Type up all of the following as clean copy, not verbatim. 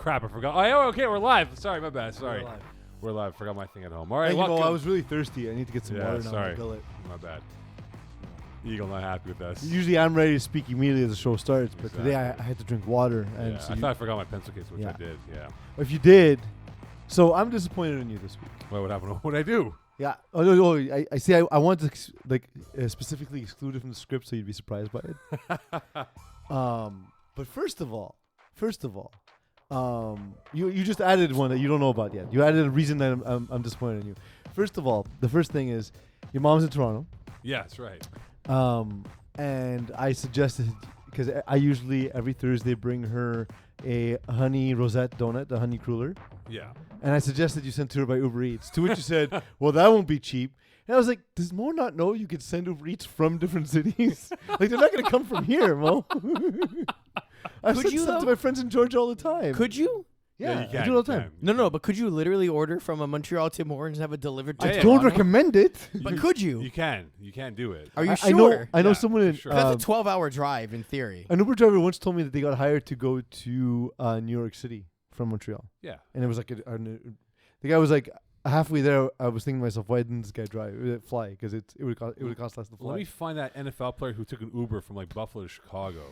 crap! I forgot. Oh, okay, we're live. Sorry, my bad. Sorry, we're live. Forgot my thing at home. All right, Thank you, Mo. welcome. I was really thirsty. I need to get some water now. Sorry, Fill it. my bad. Eagle not happy with us. Usually I'm ready to speak immediately as the show starts, but today I had to drink water. And Yeah, so I thought I forgot my pencil case, which Yeah. I did. Yeah. if you did, so I'm disappointed in you this week. Well, what happened? What did I do? Yeah. Oh no, I see. I want to specifically exclude it from the script so you'd be surprised by it. But first of all, you just added one that you don't know about yet. You added a reason that I'm disappointed in you. First of all, the first thing is your mom's in Toronto. Yeah, that's right. And I suggested, because I usually every Thursday bring her a honey rosette donut, the honey cruller. Yeah. And I suggested you send to her by Uber Eats. To which you said, well, that won't be cheap. And I was like, does Mo not know you could send Uber Eats from different cities? Like, they're not going to come from here, Mo. I've Could sent you, stuff though? to my friends in Georgia all the time. Could you? Yeah, you I can, do it all the you time. can. No, but could you literally order from a Montreal Tim Hortons and have it delivered to I Yeah, don't Toronto? recommend it. But could you? You can do it. Are you I know. sure? I know Yeah, someone in. sure. That's a 12-hour drive in theory. An Uber driver once told me that they got hired to go to New York City from Montreal, Yeah. and it was like the guy was like halfway there. I was thinking to myself, why didn't this guy fly? Because it would cost less to fly. Let me find that NFL player who took an Uber from like Buffalo to Chicago.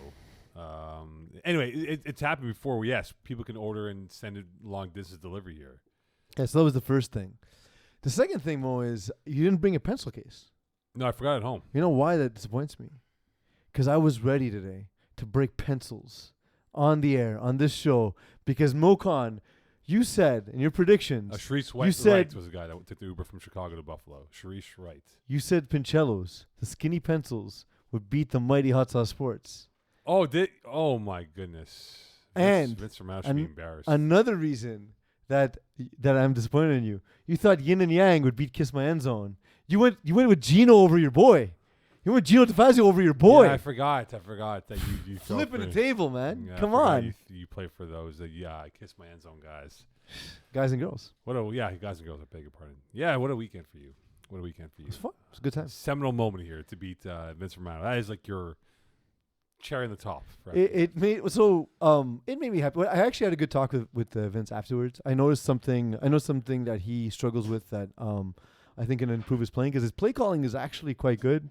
Anyway, it's happened before. Yes, people can order and send it long distance delivery here. Yeah, so that was the first thing. The second thing, Mo, is you didn't bring a pencil case. No, I forgot at home. You know why that disappoints me? Because I was ready today to break pencils on the air on this show. Because Mokan, you said in your predictions, Sharice you said Wright was the guy that took the Uber from Chicago to Buffalo. Sharice Wright. you said Pincellos, the skinny pencils, would beat the mighty Hot Sauce Sports. Oh my goodness. And Vince Romano should be embarrassed. Another reason that I'm disappointed in you. You thought Yin and Yang would beat Kiss My End Zone. You went with Gino over your boy. You went Gino DeFazio over your boy. Yeah, I forgot that you fell Flipping for the it. table, man. Yeah, I Come forgot on. You play for those. I Kiss My End Zone guys. Guys and girls. Guys and girls. I beg your pardon. Yeah, what a weekend for you. What a weekend for you. It was fun. It was a good time. Seminal moment here to beat Vince Romano. That is like your cherry on the top. It made me happy. I actually had a good talk with Vince afterwards. I know something that he struggles with that I think can improve his playing, because his play calling is actually quite good,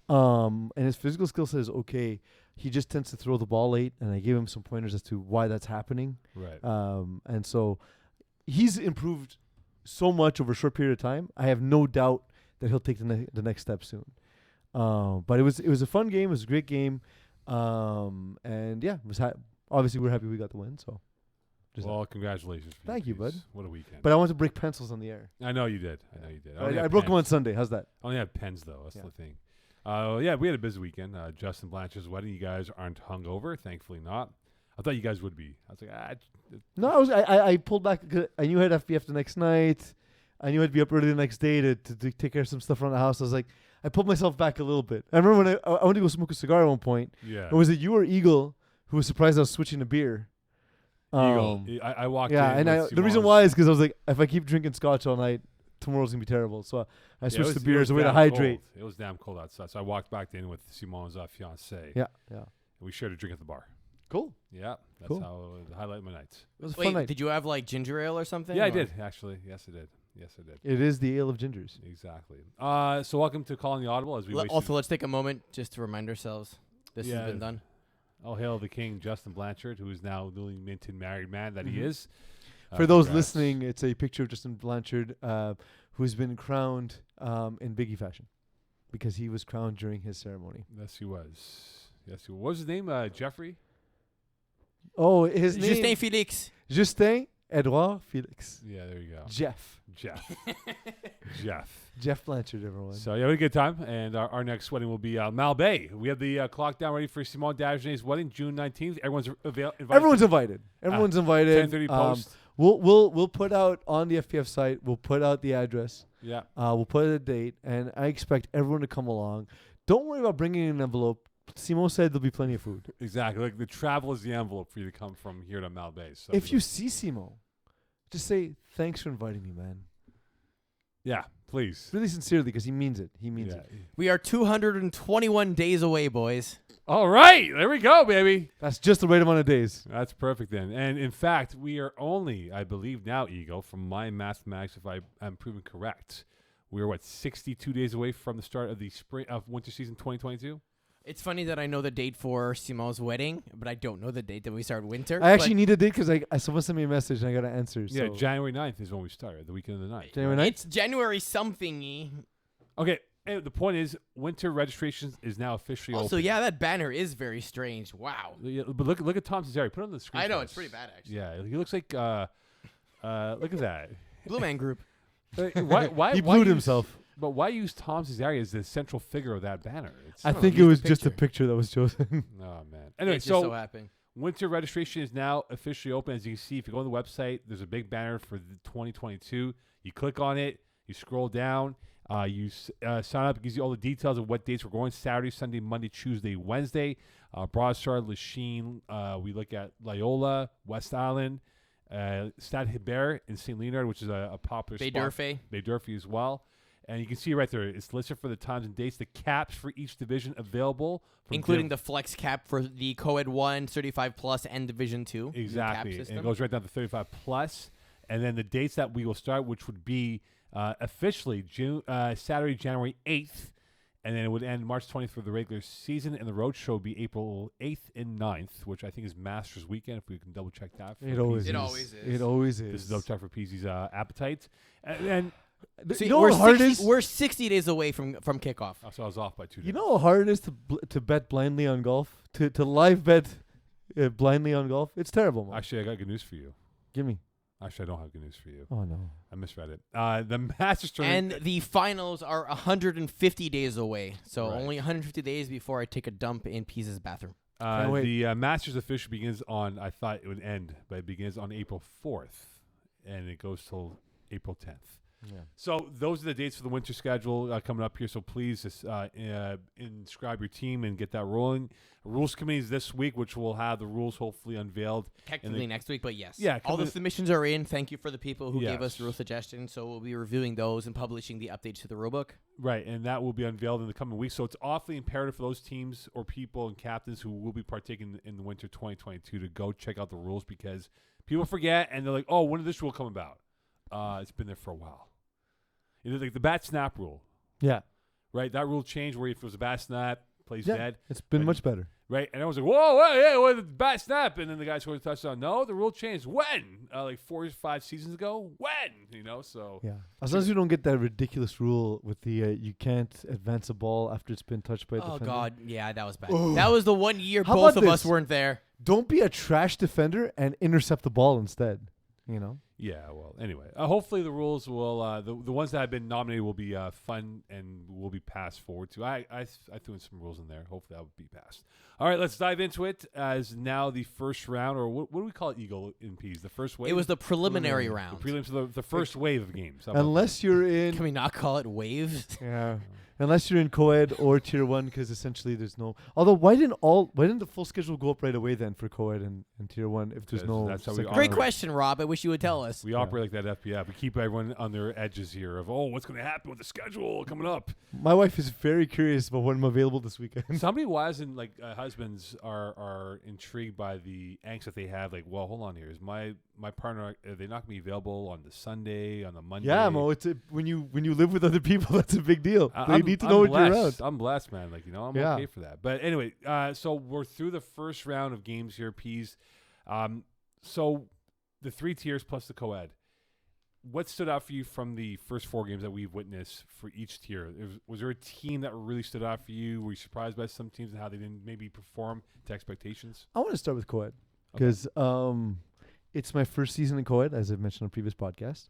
and his physical skill set is okay. He just tends to throw the ball late, and I gave him some pointers as to why that's happening. Right. And so he's improved so much over a short period of time. I have no doubt that he'll take the next step soon. But it was a fun game. It was a great game. And yeah, obviously we're happy we got the win. So, congratulations. Thank you, bud. What a weekend. But I want to break pencils on the air. I know you did. I broke them on Sunday. How's that? I only had pens though. That's Yeah. the thing. We had a busy weekend. Justin Blanchard's wedding. You guys aren't hungover. Thankfully not. I thought you guys would be. I was like, No, I pulled back. 'Cause I knew I had FBF the next night. I knew I'd be up early the next day to take care of some stuff around the house. I was like, I pulled myself back a little bit. I remember when I went to go smoke a cigar at one point. yeah. Or was it you or Eagle who was surprised I was switching to beer? Eagle. I walked in. Yeah, and the reason why is because I was like, if I keep drinking scotch all night, tomorrow's gonna be terrible. So I switched to beer as a way to hydrate. It was damn cold outside, so I walked back in with Simon's fiance. Yeah. And we shared a drink at the bar. Cool. Yeah, that's Cool. how I highlight my nights. It was a Wait, fun night. did you have like ginger ale or something? Yeah, I or- did actually. Yes, I did. It is the ale of gingers. Exactly. So welcome to Calling the Audible as we wasted- Also, let's take a moment just to remind ourselves this Yeah. has been done. Oh, hail the king, Justin Blanchard, who is now newly minted married man that he Mhm. is. For those Congrats. listening, it's a picture of Justin Blanchard, who's been crowned in Biggie fashion, because he was crowned during his ceremony. Yes, he was. What was his name? Jeffrey? Oh, his name? Justin Felix. Justin Edouard Felix. Yeah, there you go. Jeff Blanchard, everyone. So, yeah, we had a good time. And our next wedding will be Malbay. We have the clock down ready for Simone Dagenet's wedding, June 19th. Everyone's invited. Everyone's invited. Everyone's invited. 10:30 post. We'll put out on the FPF site. We'll put out the address. Yeah. We'll put a date, and I expect everyone to come along. Don't worry about bringing an envelope. Simo said there'll be plenty of food. Exactly. Like the travel is the envelope for you to come from here to Malbay. So If you see Simo, just say, thanks for inviting me, man. Yeah, please. Really sincerely, because he means it. He means Yeah. it. We are 221 days away, boys. All right, there we go, baby. That's just the right amount of days. That's perfect then. And in fact, we are only, I believe now, Eagle, from my mathematics, if I'm proven correct, we're 62 days away from the start of the spring of winter season 2022. It's funny that I know the date for Simon's wedding, but I don't know the date that we start winter. I actually need a date because someone sent me a message and I got to answer. Yeah, so. January 9th is when we start, the weekend of the 9th. January 9th? It's January something-y. Okay, anyway, the point is, winter registrations is now officially Also, open. yeah, that banner is very strange. Wow. Yeah, but look at Tom Cesare. Put it on the screen. I know, for it's us. pretty bad, actually. Yeah, he looks like, look at that. Blue Man Group. Why He why blued use- himself. But why use Tom Cesare as the central figure of that banner? I think it was just a picture that was chosen. Oh, man. Anyway, It's just so so happening. winter registration is now officially open. As you can see, if you go on the website, there's a big banner for the 2022. You click on it. You scroll down. You sign up. It gives you all the details of what dates we're going. Saturday, Sunday, Monday, Tuesday, Wednesday. Broadside, Lachine. We look at Loyola, West Island, Stade Hébert in St. Leonard, which is a popular Bay spot. Durfee. Bay Durfee as well. And you can see right there, it's listed for the times and dates, the caps for each division available. Including the flex cap for the Co-Ed 1, 35 plus, and Division 2. Exactly. Cap And system. it goes right down to 35 plus. And then the dates that we will start, which would be officially Saturday, January 8th. And then it would end March 20th for the regular season. And the road show would be April 8th and 9th, which I think is Masters weekend, if we can double check that. It always It is. always is. It always is. This is double check for Peasy's appetite. And See, you know we're how hard it 60 is? We're 60 days away from kickoff. so I was off by 2 days. You know how hard it is to bet blindly on golf? To live bet blindly on golf? It's terrible, man. Actually, I got good news for you. Give me. Actually, I don't have good news for you. Oh, no. I misread it. The Masters tournament. And the finals are 150 days away. So Right. only 150 days before I take a dump in Peace's bathroom. Can't wait. The Masters officially begins on, I thought it would end, but it begins on April 4th, and it goes till April 10th. Yeah. So those are the dates for the winter schedule coming up here. So please just inscribe your team and get that rolling. Rules committee is this week, which will have the rules hopefully unveiled. Technically next week, but yes. Yeah, all the coming- submissions are in. Thank you for the people who gave us Yes. rule suggestions. So we'll be reviewing those and publishing the updates to the rulebook. Right, and that will be unveiled in the coming weeks. So it's awfully imperative for those teams or people and captains who will be partaking in the winter 2022 to go check out the rules, because people forget and they're like, oh, when did this rule come about? It's been there for a while. You know, like the bat snap rule, Yeah. right? That rule changed where if it was a bat snap, plays Yeah. dead, It's been But- much better. right? And I was like, whoa, hey, what the bat snap? And then the guy scored a touchdown. No, the rule changed. When? Like 4 or 5 seasons ago? When? You know, so. Yeah. As long as you don't get that ridiculous rule with the you can't advance a ball after it's been touched by a Oh, defender. God. Yeah, that was bad. Ugh. That was the one year How both about of us this? weren't there. Don't be a trash defender and intercept the ball instead. You know? Yeah, well, anyway. Hopefully the rules will, the ones that have been nominated will be fun and will be passed forward to. I threw in some rules in there. Hopefully that will be passed. All right, let's dive into it as now the first round, or what do we call it, Eagle in Peeze? The first wave? It was the preliminary The round. prelims, the first wave of games. How about Unless you're Can in we not call it waves? yeah. Unless you're in co-ed or tier 1, because essentially there's no. Although why didn't the full schedule go up right away then for co-ed and tier 1 if there's Because no? that's how we second operate. Great round? question, Rob. I wish you would tell us. We operate like that FPF. We keep everyone on their edges here of, oh, what's going to happen with the schedule coming up? My wife is very curious about when I'm available this weekend. Some many wives and like husbands are intrigued by the angst that they have. Like, well, hold on here. Is my partner, are they not going to be available on the Sunday, on the Monday? Yeah, Mo. It's when you live with other people, that's a big deal. They I'm- need to I'm know what you're blessed. around. I'm blessed, man. Like, you know, I'm Yeah. okay for that. But anyway, so we're through the first round of games here, Peeze. So the 3 tiers plus the co-ed. What stood out for you from the first 4 games that we've witnessed for each tier? Was there a team that really stood out for you? Were you surprised by some teams and how they didn't maybe perform to expectations? I want to start with co-ed Okay. because it's my first season in co-ed, as I've mentioned on previous podcasts.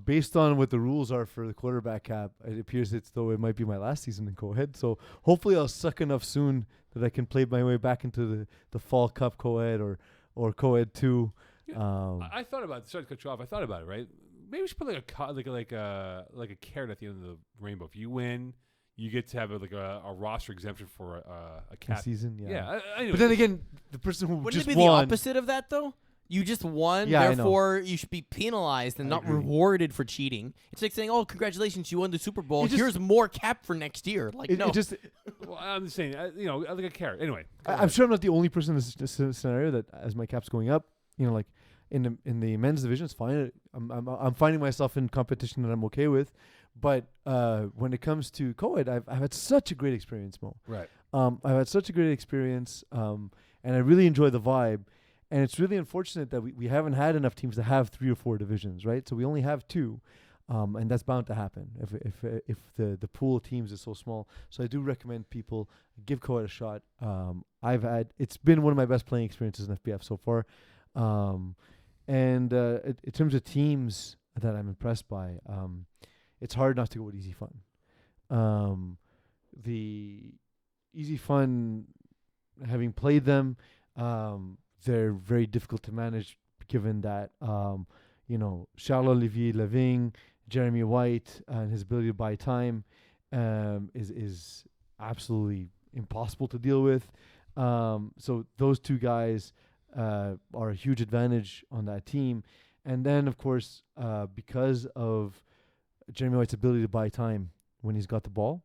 Based on what the rules are for the quarterback cap, it appears it's though it might be my last season in co-ed. So hopefully I'll suck enough soon that I can play my way back into the fall cup co-ed or co-ed 2. I thought about it. Sorry to cut you off. I thought about it. Right? Maybe we should put like a carrot at the end of the rainbow. If you win, you get to have a roster exemption for a a cap. season, yeah. I know. But then again, the person who Wouldn't just it be won. the opposite of that, though? You just won, Yeah, I know. therefore you should be penalized and I not agree. rewarded for cheating. It's like saying, "Oh, congratulations, you won the Super Bowl. It just- Here's more cap for next year." Like, It, no. it just Well, I'm just saying, like a carrot. Anyway, go I'm ahead. sure I'm not the only person in this scenario that as my cap's going up, like in the men's division, it's fine. I'm finding myself in competition that I'm okay with, but when it comes to co-ed, I've had such a great experience, Mo. Right. I've had such a great experience, and I really enjoy the vibe. And it's really unfortunate that we haven't had enough teams to have 3 or 4 divisions, right? So we only have 2, and that's bound to happen if the pool of teams is so small. So I do recommend people give co-ed a shot. It's been one of my best playing experiences in FPF so far, and in terms of teams that I'm impressed by, it's hard not to go with Easy Fun. The Easy Fun, having played them, they're very difficult to manage given that, Charles-Olivier Lavigne, Jeremy White, and his ability to buy time is absolutely impossible to deal with. So those 2 guys are a huge advantage on that team. And then, of course, because of Jeremy White's ability to buy time when he's got the ball,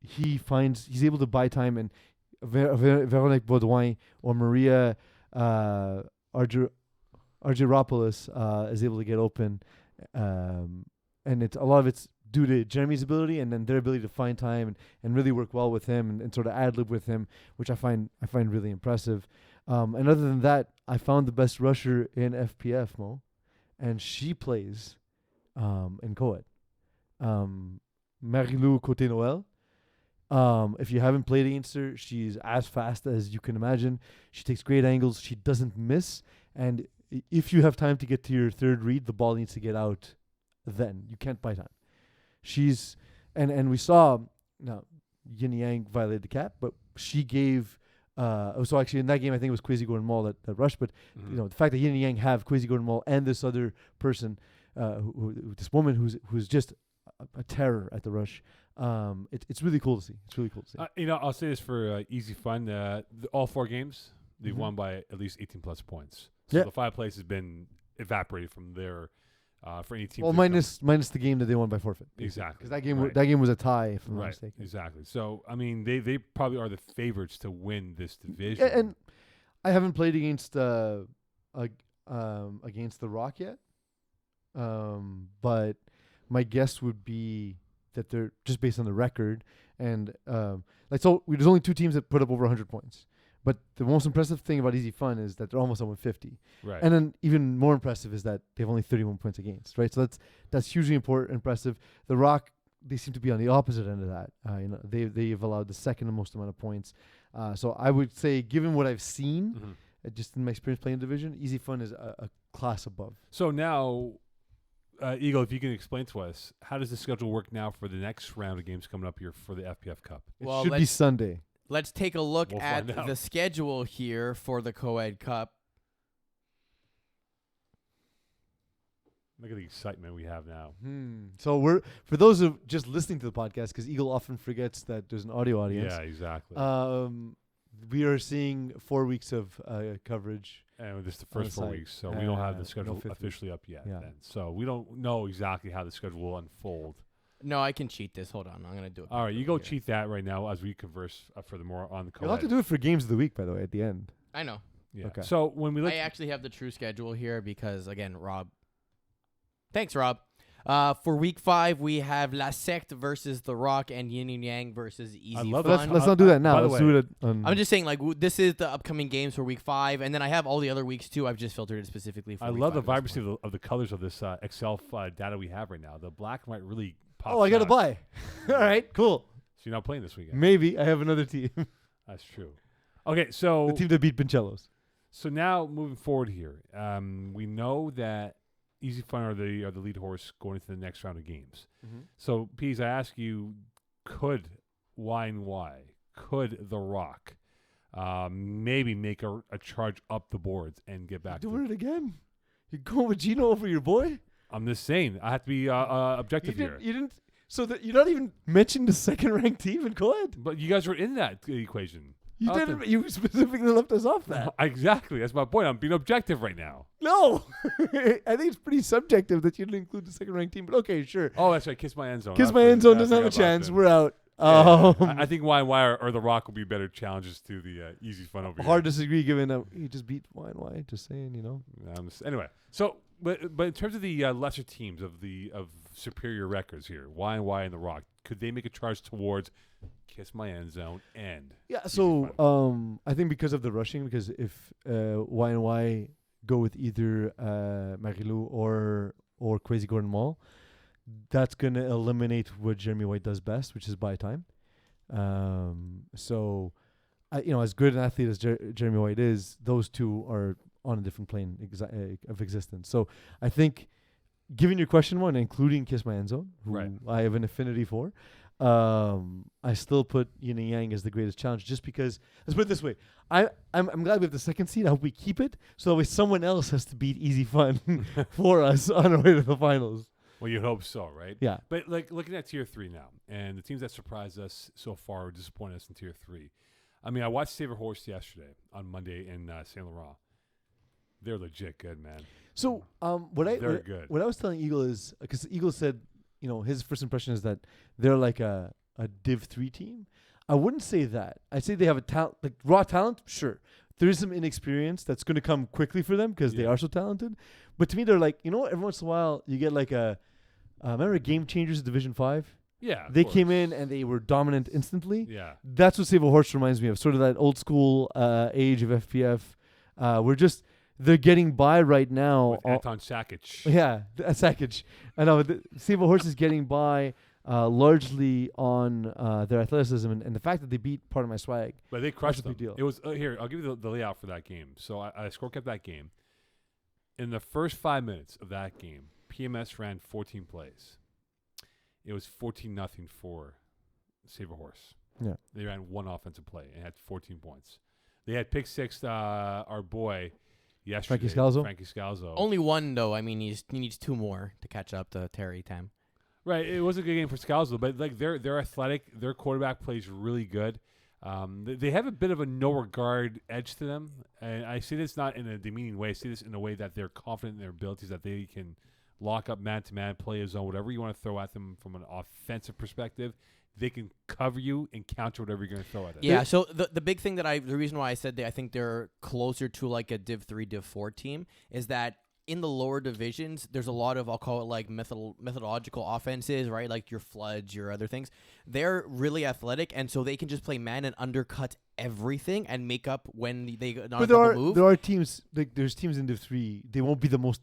he's able to buy time, and Véronique Baudouin or Maria Argyropoulos is able to get open, and a lot of it's due to Jeremy's ability and then their ability to find time and really work well with him and sort of ad-lib with him, which I find really impressive. And other than that, I found the best rusher in FPF, Mo, and she plays in co-ed. Marie-Lou Côté-Noël. If you haven't played against her, she's as fast as you can imagine. She takes great angles. She doesn't miss. And if you have time to get to your 3rd read, the ball needs to get out then. You can't buy time. And we saw, now, Yin Yang violated the cap, but she gave, so actually in that game, I think it was Kwesi Gordon Mall that rushed, but the fact that Yin and Yang have Kwesi Gordon Mall and this other person, this woman who's just a terror at the rush. It's really cool to see. It's really cool to see. I'll say this for Easy Fun. All 4 games, they've Mhm. won by at least 18+ points. So Yeah. the 5 place has been evaporated from there for any team. Well, minus the game that they won by forfeit. Exactly. Because that game Right. that game was a tie, if I'm not Right, mistaken. exactly. So, I mean, they probably are the favorites to win this division. And I haven't played against the Rock yet, but my guess would be that they're just based on the record, and there's only 2 teams that put up over 100 points. But the most impressive thing about Easy Fun is that they're almost at 150. Right. And then even more impressive is that they have only 31 points against, right? So that's hugely impressive. The Rock, they seem to be on the opposite end of that. They've allowed the second most amount of points. So I would say, given what I've seen, just in my experience playing division, Easy Fun is a class above. So now, Eagle, if you can explain to us, how does the schedule work now for the next round of games coming up here for the FPF Cup? It Well, should be Sunday. Let's take a look We'll at find out. the schedule here for the Co-Ed Cup. Look at the excitement we have now. So for those who just listening to the podcast, because Eagle often forgets that there's an audio audience. Yeah, exactly. We are seeing 4 weeks of coverage. And this is the on first the 4 site. weeks, so we don't have the schedule no fifth week. officially up yet. Yeah. Then. So we don't know exactly how the schedule will unfold. No, I can cheat this. Hold on. I'm going to do it. All right, you go here. cheat that right now as we converse furthermore on the You'll have to co-ed. do it for games of the week, by the way, at the end. I know. Yeah. Okay. So when we look, I actually have the true schedule here because, again, Rob. Thanks, Rob. For week 5, we have La Secte versus The Rock and Yin and Yang versus Easy love Fun. that. Let's not do that now. By the Let's do it. I'm just saying, this is the upcoming games for week 5, and then I have all the other weeks too. I've just filtered it specifically for I week love the 5 at this vibrancy point. of the colors of this Excel data we have right now. The black and white really pops. Oh, I got to out. buy. All right, cool. So you're not playing this weekend. Maybe I have another team. That's true. Okay, so The team that beat Pincellos. So now moving forward here, we know that Easy Fun are the lead horse going into the next round of games. So Peeze, I ask you, could The Rock maybe make a charge up the boards and get back? Doing it again. You're going with Gino over your boy. I'm just saying, I have to be objective You here. didn't. So that you're not even mentioning the second-ranked team in co-ed. But you guys were in that equation. You I'll didn't. You specifically left us off that. Exactly. That's my point. I'm being objective right now. No, I think it's pretty subjective that you didn't include the second-ranked team. But okay, sure. Oh, that's right. Kiss my end zone. Kiss I my forgot- end zone I doesn't have a forgot about chance. them. We're out. Yeah, I think Y&Y or the Rock will be better challenges to the easy fun over hard here. disagree given that he just beat Y&Y. Just saying, you know. Anyway, so but in terms of the lesser teams of superior records here, Y&Y and the Rock, could they make a charge towards Kiss my end zone and Yeah. easy So fun? I think because of the rushing, because if Y&Y go with either Marilou or Crazy Gordon Mall, that's going to eliminate what Jeremy White does best, which is buy time. So, as good an athlete as Jeremy White is, those two are on a different plane of existence. So I think, given your question one, including Kiss My End Zone, who Right. I have an affinity for, I still put Yin and Yang as the greatest challenge, just because. Let's put it this way: I'm glad we have the second seed. I hope we keep it, so that way someone else has to beat Easy Fun for us on our way to the finals. Well, you'd hope so, right? Yeah. But like looking at tier 3 now, and the teams that surprised us so far or disappointed us in tier 3. I mean, I watched Save a Horse yesterday on Monday in Saint Laurent. They're legit good, man. So They're good. what I was telling Eagle is, because Eagle said, his first impression is that they're like a Div 3 team. I wouldn't say that. I'd say they have a talent, like raw talent. Sure, there is some inexperience that's going to come quickly for them because they are so talented. But to me, they're like, every once in a while you get like remember Game Changers Division 5? Yeah. They came in and they were dominant instantly. Yeah. That's what Save a Horse reminds me of. Sort of that old school age of FPF. They're getting by right now. With Anton Sakic. Yeah, Sakic. I know. Save a Horse is getting by largely on their athleticism and the fact that they beat Part of My Swag. But they crushed That's a big them. deal. It was here. I'll give you the layout for that game. So I score kept that game. In the first 5 minutes of that game, PMS ran 14 plays. It was 14-0 for Save a Horse. Yeah, they ran one offensive play and had 14 points. They had pick six. Our boy yesterday, Frankie Scalzo. Only one though. I mean, he needs two more to catch up to Terry Tam. Right, it was a good game for Scalzo, but like they're athletic. Their quarterback plays really good. They have a bit of a no regard edge to them, and I see this not in a demeaning way. I see this in a way that they're confident in their abilities, that they can lock up man to man, play a zone, whatever you want to throw at them from an offensive perspective. They can cover you and counter whatever you're going to throw at them. Yeah. So the big thing that the reason why I said I think they're closer to like a Div 3, Div 4 team is that in the lower divisions, there's a lot of, I'll call it like methodological offenses, right? Like your floods, your other things. They're really athletic, and so they can just play man and undercut everything and make up when they not but move. there are teams, like there's teams in Div 3, they won't be the most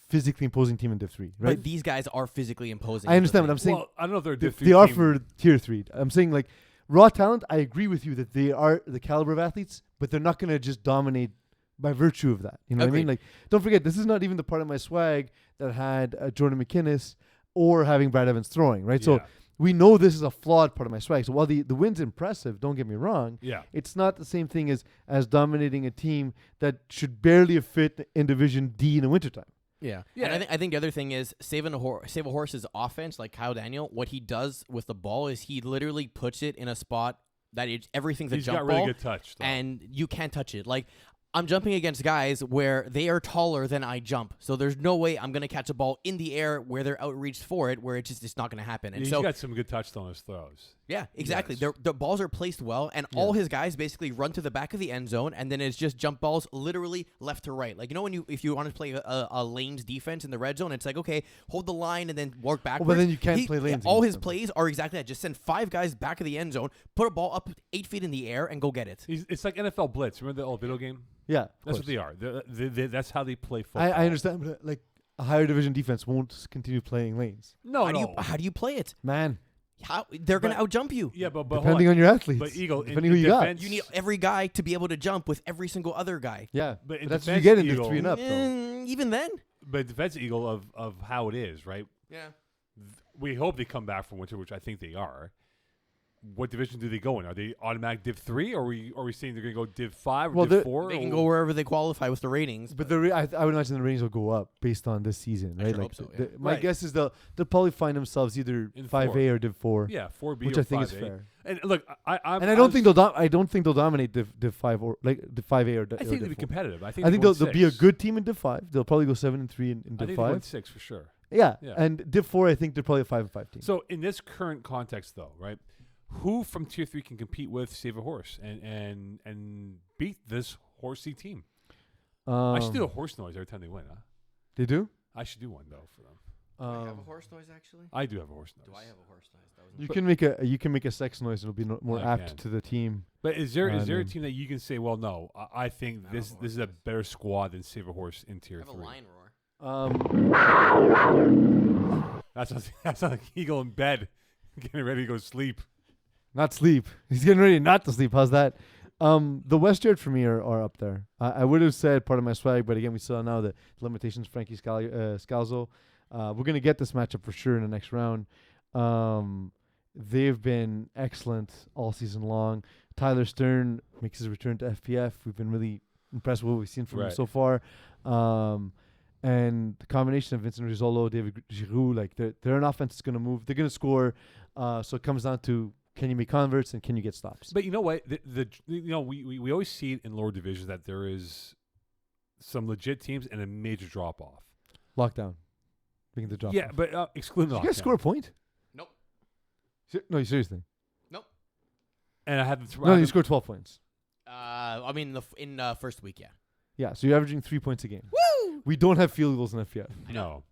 physically imposing team in Div 3, right? But these guys are physically imposing. I understand, but I'm saying I don't know if they're a Div 3 they are team. for Tier 3. I'm saying like raw talent, I agree with you that they are the caliber of athletes, but they're not going to just dominate by virtue of that. You know what I mean? Like, don't forget, this is not even the Part of My Swag that had Jordan McInnes or having Brad Evans throwing, right? So we know this is a flawed Part of My Swag. So while the win's impressive, don't get me wrong, it's not the same thing as dominating a team that should barely have fit in Division D in the wintertime. Yeah. And I think the other thing is Save a Horse's offense, like Kyle Daniel, what he does with the ball is he literally puts it in a spot that everything's a jump ball. He's got really good touch, though. And you can't touch it. Like, I'm jumping against guys where they are taller than I jump. So there's no way I'm going to catch a ball in the air where they're outreached for it, where it's not going to happen. And he's so got some good touch on his throws. Yeah, exactly. Yes. The balls are placed well, and all his guys basically run to the back of the end zone, and then it's just jump balls literally left to right. Like, if you want to play a lanes defense in the red zone, it's like, okay, hold the line and then work backwards. But then you can't play lanes. All his plays are exactly that. Just send 5 guys back of the end zone, put a ball up 8 feet in the air, and go get it. It's like NFL Blitz. Remember the old video game? Yeah, that's what they are. That's how they play football. I understand, but like a higher division defense won't continue playing lanes. No, how do you play it, man? How they're going to outjump you? Yeah, but depending on your athletes. But Eagle, depending who you got, you need every guy to be able to jump with every single other guy. Yeah, but that's what you get in the 3 and up. Even then, but defense Eagle of how it is, right? Yeah. We hope they come back from winter, which I think they are. what division do they go in? Are they automatic Div 3, or are we saying they're going to go Div 5 or Well, Div 4? They can go wherever they qualify with the ratings. But I would imagine the ratings will go up based on this season, I right? sure hope so, yeah. My Right. guess is they'll probably find themselves either In 5A 4. or Div 4, Yeah, 4B which or I think is 5A. fair. And look, I don't think they'll dominate Div 5 or like Div 5A or I Div think they'll be 4. competitive. I I think think they'll they'll be a good team in Div 5. They'll probably go 7-3 in I Div think they win 5. 6 for sure. Yeah. Yeah. And Div 4, I think they're probably a 5-5 team. So in this current context, though, right? Who from Tier 3 can compete with Save a Horse and beat this horsey team? I should do a horse noise every time they win, huh? They do? I should do one, though, for them. Do I have a horse noise, actually? I do have a horse noise. Do I have a horse noise? That was You can make a sex noise. It'll be more I apt can. to the team. But is there a name. team that you can say, well, no, I think I this have a this is a better squad than Save a Horse in I Tier have a 3? lion roar. That's like Eagle in bed, getting ready to go sleep. Not sleep. He's getting ready not to sleep. How's that? The West Yard for me are up there. I would have said part of my swag, but again, we saw now the limitations. Frankie Scalzo. We're gonna get this matchup for sure in the next round. They've been excellent all season long. Tyler Stern makes his return to FPF. We've been really impressed with what we've seen from him Right. so far. And the combination of Vincent Rizzolo, David Giroux, like they're an offense that's gonna move. They're gonna score. So it comes down to, can you make converts and can you get stops? But you know what? We always see it in lower divisions that there is some legit teams and a major drop off. Lockdown. Making the drop. Yeah, off. but excluding Did you guys lockdown. score a point? Nope. No, seriously. And I had to No, you scored 12 points. I mean, in first week, yeah. Yeah, so you're averaging 3 points a game. Woo! We don't have field goals in FPF. No.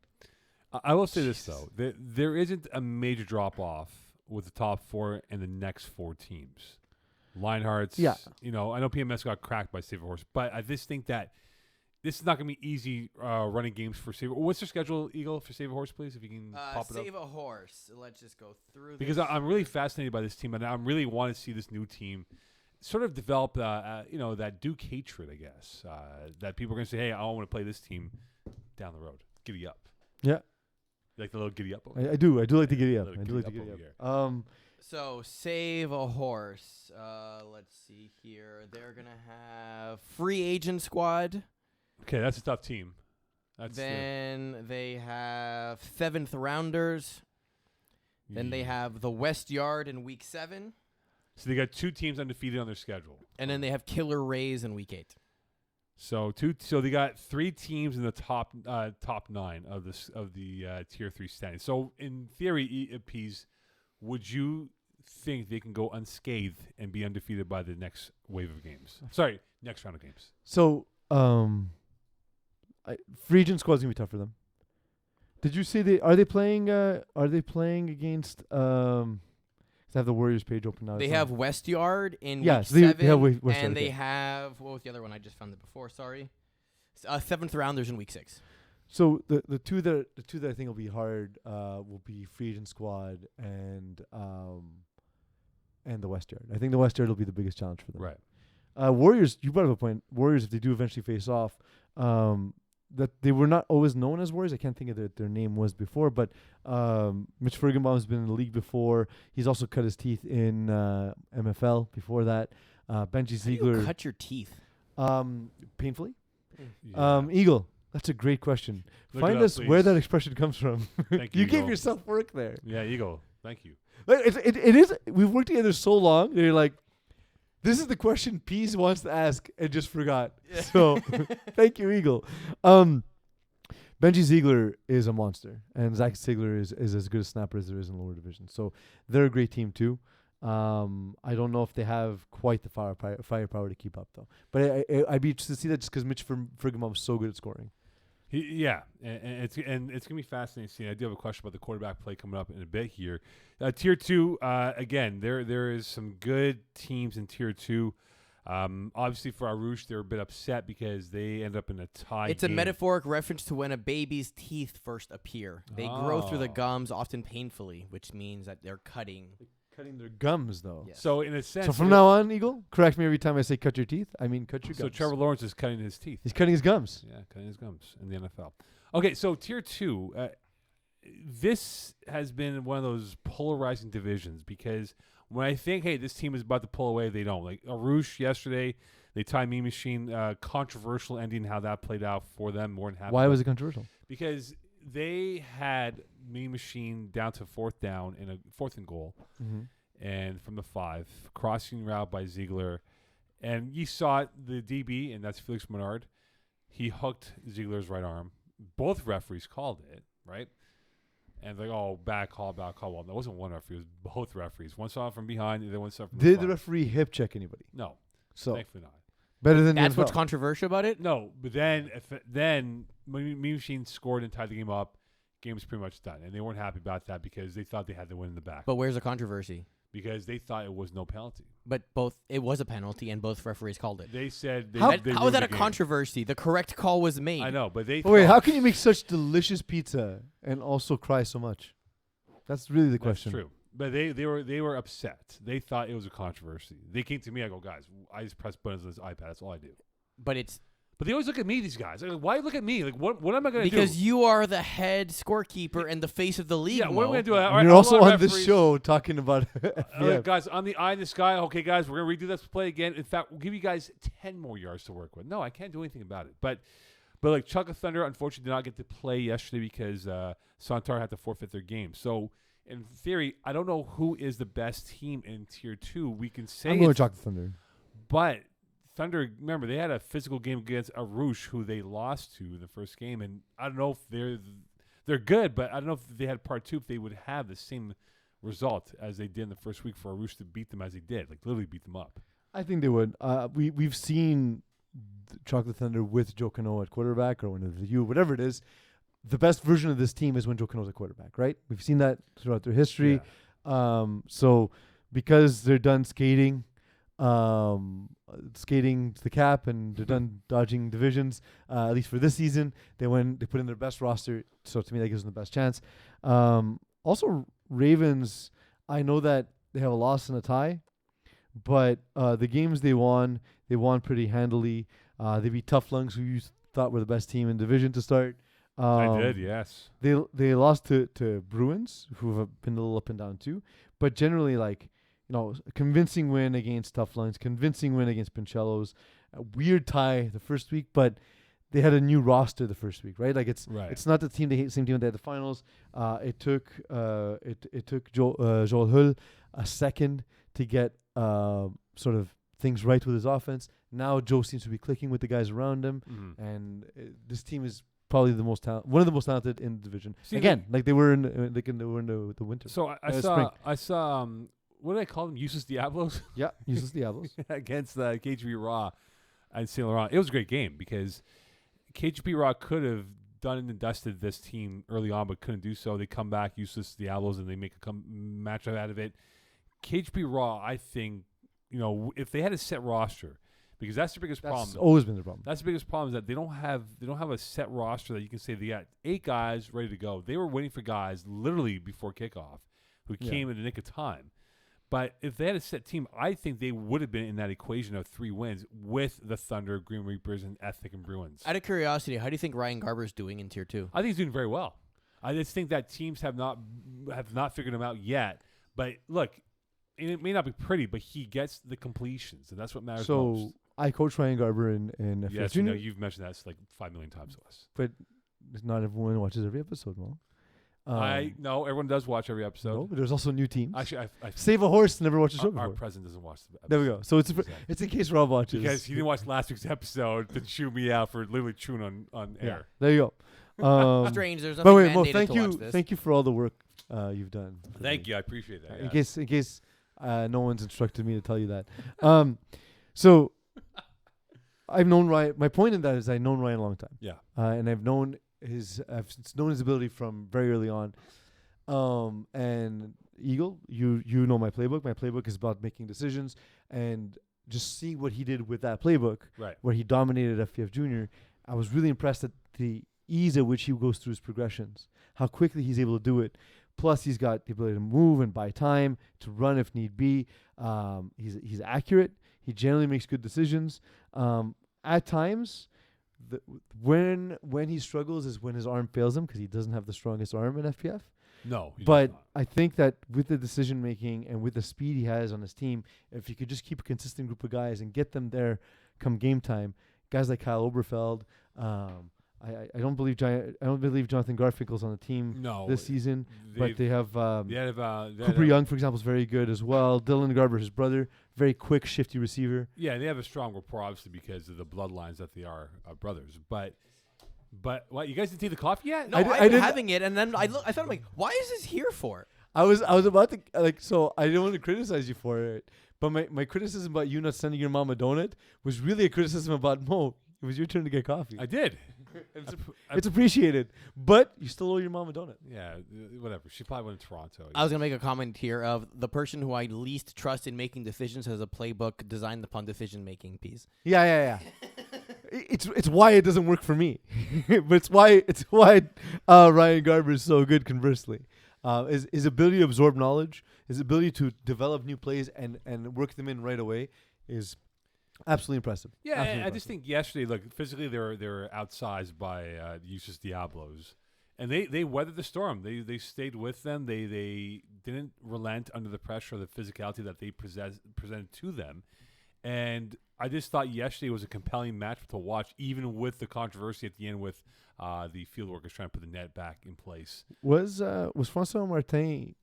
I will say this, though. There isn't a major drop off with the top 4 and the next 4 teams. Lionhearts, Yeah. I know PMS got cracked by Save a Horse, but I just think that this is not going to be easy running games for Save a Horse. What's your schedule, Eagle, for Save a Horse, please, if you can pop it up? Save a horse. Let's just go through Because this. I'm really fascinated by this team, and I really want to see this new team sort of develop, that Duke hatred, I guess, that people are going to say, hey, I want to play this team down the road. Giddy up. Yeah. You like the little giddy up? I do. I do like to giddy up. Little I do like to giddy giddy up up. over So save a horse. Let's see here. They're gonna have free agent squad. Okay, that's a tough team. Then they have 7th rounders. Then they have the West Yard in week 7. So they got 2 teams undefeated on their schedule. And then they have Killer Rays in week 8. So they got 3 teams in the top 9 of the Tier 3 standing. So in theory, Peeze, would you think they can go unscathed and be undefeated by the next wave of games? Sorry, next round of games. So, free agent squad's gonna be tough for them. Did you see are they playing against? 'Cause I have the Warriors page open now. They It's have on. West Yard in Yeah, week so they 7. have West Yard, and they okay. have, what was the other one? I just found it before, sorry. 7th rounders in week 6. So the two that I think will be hard will be free agent squad and the West Yard. I think the West Yard will be the biggest challenge for them. Right. Warriors, you brought up a point. Warriors, if they do eventually face off, that they were not always known as Warriors. I can't think of their name was before, but Mitch Fergenbaum has been in the league before. He's also cut his teeth in MFL before that. Benji How do Ziegler. you cut your teeth? Painfully? Yeah. Eagle, that's a great question. Look Find it up, us where please. that expression comes from. Thank You you, gave Eagle. yourself work there. Yeah, Eagle. Thank you. Like, it is. We've worked together so long. They're like, this is the question Peeze wants to ask and just forgot. So, thank you, Eagle. Benji Ziegler is a monster, and Zach Ziegler is as good a snapper as there is in the lower division. So they're a great team too. I don't know if they have quite the firepower to keep up though. But I'd be interested to see that just because Mitch Fergenbaum is so good at scoring. And it's gonna be fascinating to see. I do have a question about the quarterback play coming up in a bit here. Tier 2, again, there is some good teams in Tier 2. Obviously for Arush, they're a bit upset because they end up in a tie. It's a metaphoric reference to when a baby's teeth first appear. They grow through the Oh. gums, often painfully, which means that they're cutting. Cutting their gums though. Yes. So in a sense, So from now on, Eagle, correct me every time I say cut your teeth. I mean cut your so gums. Trevor Lawrence is cutting his teeth. He's cutting his gums. Yeah, cutting his gums in the NFL. Okay, so Tier 2, this has been one of those polarizing divisions because When I think, hey, this team is about to pull away, they don't. Like Arush yesterday, they tied Mean Machine. Controversial ending, how that played out for them. More than happy. Why was it controversial? Because they had Mean Machine down to 4th down in a 4th and goal, and from the 5, crossing route by Ziegler, and you saw it, the DB, and that's Felix Menard. He hooked Ziegler's right arm. Both referees called it, right? And like, oh, bad call. Well, that wasn't one referee. It was both referees. One saw it from behind, the other one saw it from the Did front. the referee hip check anybody? No. So Thankfully not. better than That's the what's NFL. controversial about it. No, but then Mean Machine scored and tied the game up. Game was pretty much done. And they weren't happy about that because they thought they had the win in the back. But where's the controversy? Because they thought it was no penalty. But it was a penalty, and both referees called it. They said How they is ruined that a the game. controversy? The correct call was made. I know, but they Oh, wait, thought- how can you make such delicious pizza and also cry so much? That's really the question. That's true. But they were upset. They thought it was a controversy. They came to me. I go, guys, I just press buttons on this iPad. That's all I do. But they always look at me. These guys. Like, why look at me? Like, what am I going to do? Because you are the head scorekeeper and the face of the league. Yeah, what am I going to do? And All right, you're all also our on this referees- show talking about yeah. guys, I'm the eye in the sky. Okay, guys, we're going to redo this play again. In fact, we'll give you guys 10 more yards to work with. No, I can't do anything about it. But like Chuck of Thunder, unfortunately, did not get to play yesterday because Santar had to forfeit their game. So, in theory, I don't know who is the best team in Tier 2. We can say I'm going to it's- Chocolate Thunder. But Thunder, remember, they had a physical game against Arush, who they lost to in the first game. And I don't know if they're good, but I don't know if they had part 2, if they would have the same result as they did in the first week for Arush to beat them as they did, like literally beat them up. I think they would. We've seen Chocolate Thunder with Joe Cano at quarterback or one of you, whatever it is. The best version of this team is when Joe Cano's at quarterback, right? We've seen that throughout their history. Yeah. So because they're done skating to the cap and they're done dodging divisions, at least for this season, they put in their best roster. So to me, that gives them the best chance. Also, Ravens, I know that they have a loss and a tie, but the games they won pretty handily. They beat Tough Lungs, who you thought were the best team in division to start. I did, yes. They lost to Bruins, who have been a little up and down too, but generally, like, a convincing win against Tough Lungs, convincing win against Pincellos, a weird tie the first week, but they had a new roster the first week, right? Like it's not the same team that had the finals. It took Joel Hull a second to get sort of things right with his offense. Now Joe seems to be clicking with the guys around him, and this team is probably one of the most talented in the division. See, again, like they were in the winter. So spring. I saw what did I call them? Useless Diablos? Yeah, useless Diablos. Against the KGB Raw and Saint Laurent. It was a great game because KGB Raw could have done and dusted this team early on, but couldn't do so. They come back, Useless Diablos, and they make a matchup out of it. KGB Raw, I think, if they had a set roster, because that's the biggest problem. That's always been the problem. That's the biggest problem, is that they don't have a set roster that you can say they got 8 guys ready to go. They were waiting for guys literally before kickoff who came in the nick of time. But if they had a set team, I think they would have been in that equation of 3 wins with the Thunder, Green Reapers, and Ethic and Bruins. Out of curiosity, how do you think Ryan Garber's doing in Tier 2? I think he's doing very well. I just think that teams have not figured him out yet. But look, it may not be pretty, but he gets the completions, and that's what matters most. So I coach Ryan Garber in Yes, Junior, you've mentioned that like 5 million times to us. but not everyone watches every episode, Mo. I know everyone does watch every No, episode. but there's also new teams. Actually, Save a Horse never watched the show our before. president doesn't watch the episode. There we go. So it's in case Rob watches. Because he didn't watch last week's episode to chew me out for literally chewing on Yeah, air. there you go. Strange. There's But nothing wait, Mo, mandated to watch this. thank you for all the work you've done. for Thank me. you. I appreciate that. In yes. case no one's instructed me to tell you that. So I've known Ryan. My point in that is I've known Ryan a long time. Yeah. And I've known his ability from very early on. And Eagle, you know my playbook. My playbook is about making decisions and just seeing what he did with that playbook, Right. where he dominated FPF Junior. I was really impressed at the ease at which he goes through his progressions, how quickly he's able to do it. Plus, he's got the ability to move and buy time, to run if need be. He's accurate. He generally makes good decisions. At times, when he struggles is when his arm fails him, because he doesn't have the strongest arm in FPF. No, he does But not. I think that with the decision making and with the speed he has on his team, if you could just keep a consistent group of guys and get them there come game time, guys like Kyle Oberfeld, I don't believe Jonathan Garfinkel's on the team No, this season, but they have Cooper Young, for example, is very good as well. Dylan Garber, his brother, very quick, shifty receiver. Yeah, they have a strong rapport, obviously, because of the bloodlines that they are brothers. But what, you guys didn't take the coffee yet? No, I I've didn't- been having it, and then I thought, I'm like, why is this here for? I was about to so I don't want to criticize you for it, but my criticism about you not sending your mom a donut was really a criticism about Mo. It was your turn to get coffee. I did. It's appreciated, but you still owe your mom a donut. Yeah, whatever. She probably went to Toronto. I was gonna make a comment here of the person who I least trust in making decisions has a playbook designed upon decision making. Peeze. Yeah. It's why it doesn't work for me, but it's why Ryan Garber is so good. Conversely, his ability to absorb knowledge, his ability to develop new plays and work them in right away is absolutely impressive. Yeah, Absolutely I just impressive. think yesterday, look, physically they were outsized by Usus Diablos, and they weathered the storm. They stayed with them. They didn't relent under the pressure of the physicality that they presented to them, and I just thought yesterday was a compelling match to watch, even with the controversy at the end with the field workers trying to put the net back in place. Was Francois Martin